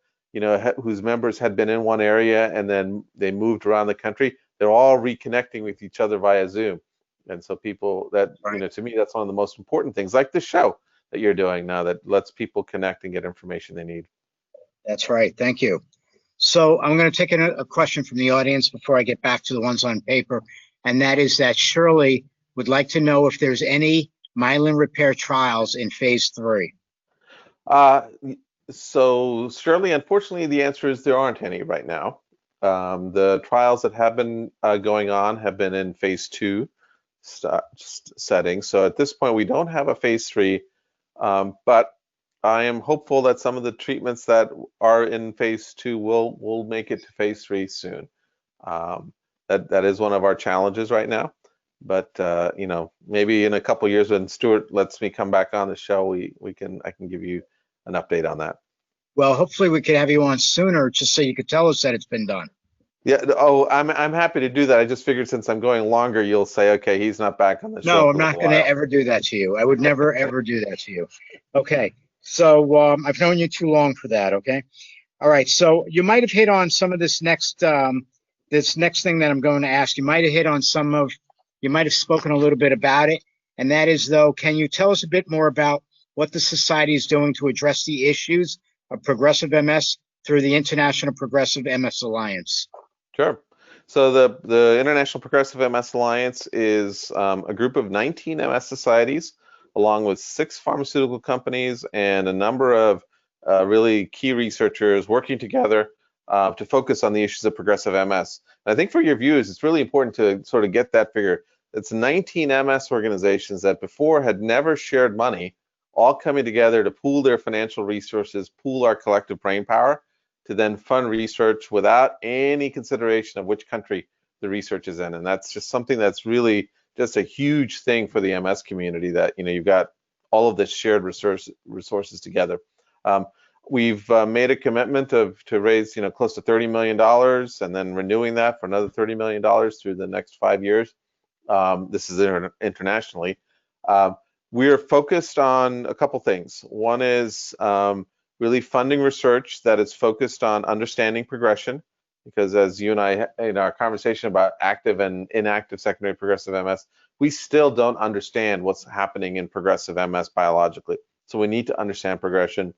whose members had been in one area and then they moved around the country, they're all reconnecting with each other via Zoom. And so people that, Right. to me, that's one of the most important things, like this show that you're doing now that lets people connect and get information they need. That's right. Thank you. So I'm going to take a question from the audience before I get back to the ones on paper, and that is that Shirley would like to know if there's any myelin repair trials in phase 3. So Shirley, unfortunately, the answer is there aren't any right now. The trials that have been going on have been in phase 2 setting. So at this point, we don't have a phase 3, but I am hopeful that some of the treatments that are in phase 2 will make it to phase 3 soon. That is one of our challenges right now. But maybe in a couple of years when Stuart lets me come back on the show, I can give you an update on that. Well, hopefully we could have you on sooner just so you could tell us that it's been done. Yeah. Oh, I'm happy to do that. I just figured since I'm going longer, you'll say, okay, he's not back on the show No, for I'm a not little going to while. ever do that to you. I would never, ever do that to you. Okay. So I've known you too long for that. Okay. All right. So you might have hit on some of this next thing that I'm going to ask. You might have spoken a little bit about it. And that is, though, can you tell us a bit more about what the society is doing to address the issues of progressive MS through the International Progressive MS Alliance? Sure. So the International Progressive MS Alliance is a group of 19 MS societies, along with 6 pharmaceutical companies and a number of really key researchers working together to focus on the issues of progressive MS. And I think for your viewers, it's really important to sort of get that figure. It's 19 MS organizations that before had never shared money, all coming together to pool their financial resources, pool our collective brain power, to then fund research without any consideration of which country the research is in. And that's just something that's really just a huge thing for the MS community, that you've got all of this shared resources together. We've made a commitment to raise close to $30 million and then renewing that for another $30 million through the next 5 years. This is internationally. we're focused on a couple things. One is really funding research that is focused on understanding progression, because as you and I, in our conversation about active and inactive secondary progressive MS, we still don't understand what's happening in progressive MS biologically. So we need to understand progression.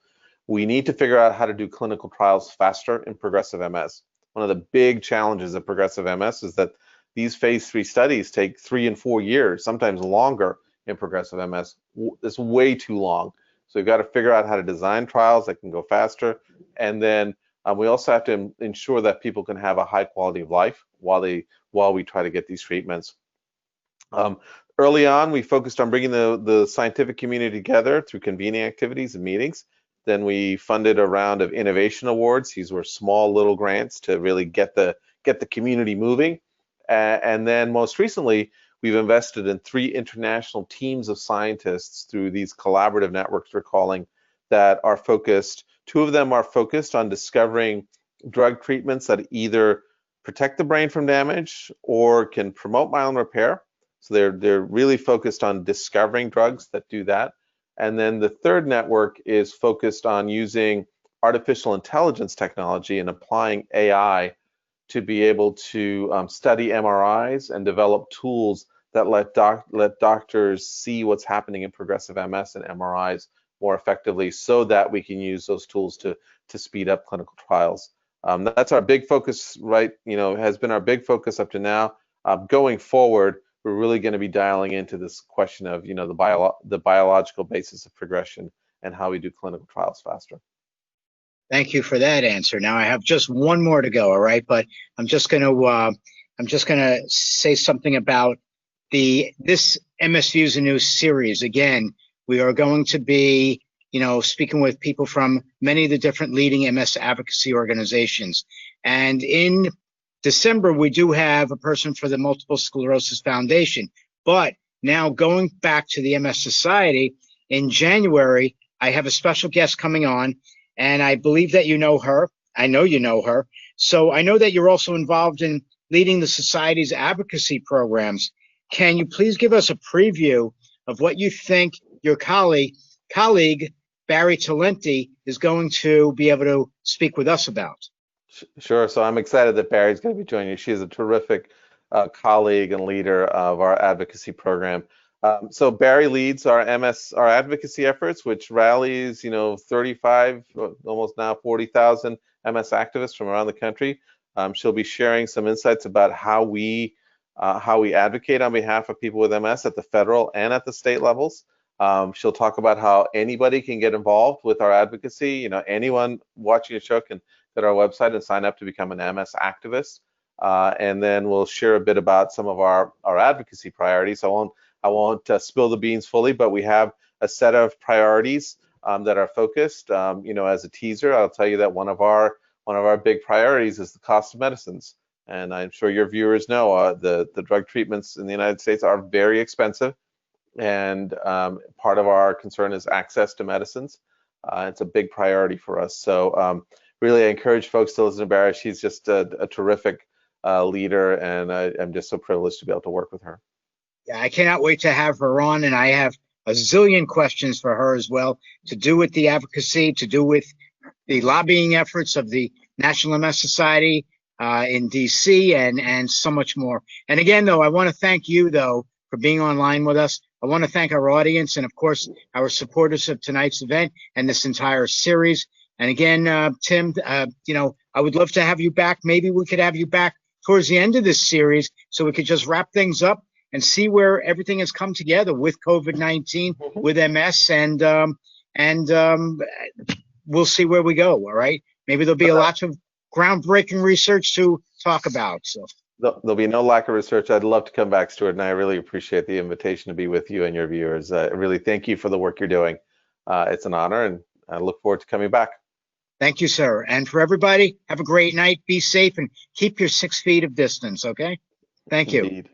We need to figure out how to do clinical trials faster in progressive MS. One of the big challenges of progressive MS is that these phase 3 studies take 3 and 4 years, sometimes longer in progressive MS. It's way too long. So we've got to figure out how to design trials that can go faster. And then we also have to ensure that people can have a high quality of life while we try to get these treatments. Early on, we focused on bringing the scientific community together through convening activities and meetings. Then we funded a round of innovation awards. These were small little grants to really get the community moving. And then most recently, we've invested in 3 international teams of scientists through these collaborative networks we're calling, that are focused. 2 of them are focused on discovering drug treatments that either protect the brain from damage or can promote myelin repair. So they're really focused on discovering drugs that do that. And then the 3rd network is focused on using artificial intelligence technology and applying AI to be able to study MRIs and develop tools that let doctors see what's happening in progressive MS and MRIs more effectively, so that we can use those tools to speed up clinical trials. That's our big focus, right? Has been our big focus up to now. Going forward, we're really going to be dialing into this question of, the biological basis of progression and how we do clinical trials faster. Thank you for that answer. Now I have just one more to go, all right? But I'm just going to say something about this MS Views and News series. Again, we are going to be, speaking with people from many of the different leading MS advocacy organizations. And in December, we do have a person for the Multiple Sclerosis Foundation. But now going back to the MS Society, in January, I have a special guest coming on, and I believe that you know her. I know you know her. So I know that you're also involved in leading the Society's advocacy programs. Can you please give us a preview of what you think your colleague Barry Talenti, is going to be able to speak with us about? Sure. So I'm excited that Barry's going to be joining you. She's a terrific colleague and leader of our advocacy program. So Barry leads our advocacy efforts, which rallies, 35, almost now 40,000 MS activists from around the country. She'll be sharing some insights about how we advocate on behalf of people with MS at the federal and at the state levels. She'll talk about how anybody can get involved with our advocacy. Anyone watching the show can go to our website and sign up to become an MS activist. And then we'll share a bit about some of our advocacy priorities. I won't spill the beans fully, but we have a set of priorities that are focused. As a teaser, I'll tell you that one of our big priorities is the cost of medicines. And I'm sure your viewers know the drug treatments in the United States are very expensive. And part of our concern is access to medicines. It's a big priority for us. So really, I encourage folks to listen to Barry. She's just a terrific leader, and I'm just so privileged to be able to work with her. Yeah, I cannot wait to have her on, and I have a zillion questions for her as well, to do with the advocacy, to do with the lobbying efforts of the National MS Society in DC, and so much more. And again, though, I want to thank you, though, for being online with us. I want to thank our audience and, of course, our supporters of tonight's event and this entire series. And again, Tim, I would love to have you back. Maybe we could have you back towards the end of this series so we could just wrap things up and see where everything has come together with COVID-19, with MS, and we'll see where we go. All right. Maybe there'll be a lot of groundbreaking research to talk about. So there'll be no lack of research. I'd love to come back, Stuart, and I really appreciate the invitation to be with you and your viewers. I really thank you for the work you're doing. It's an honor, and I look forward to coming back. Thank you, sir. And for everybody, have a great night. Be safe and keep your 6 feet of distance. Okay. Thank you. Indeed.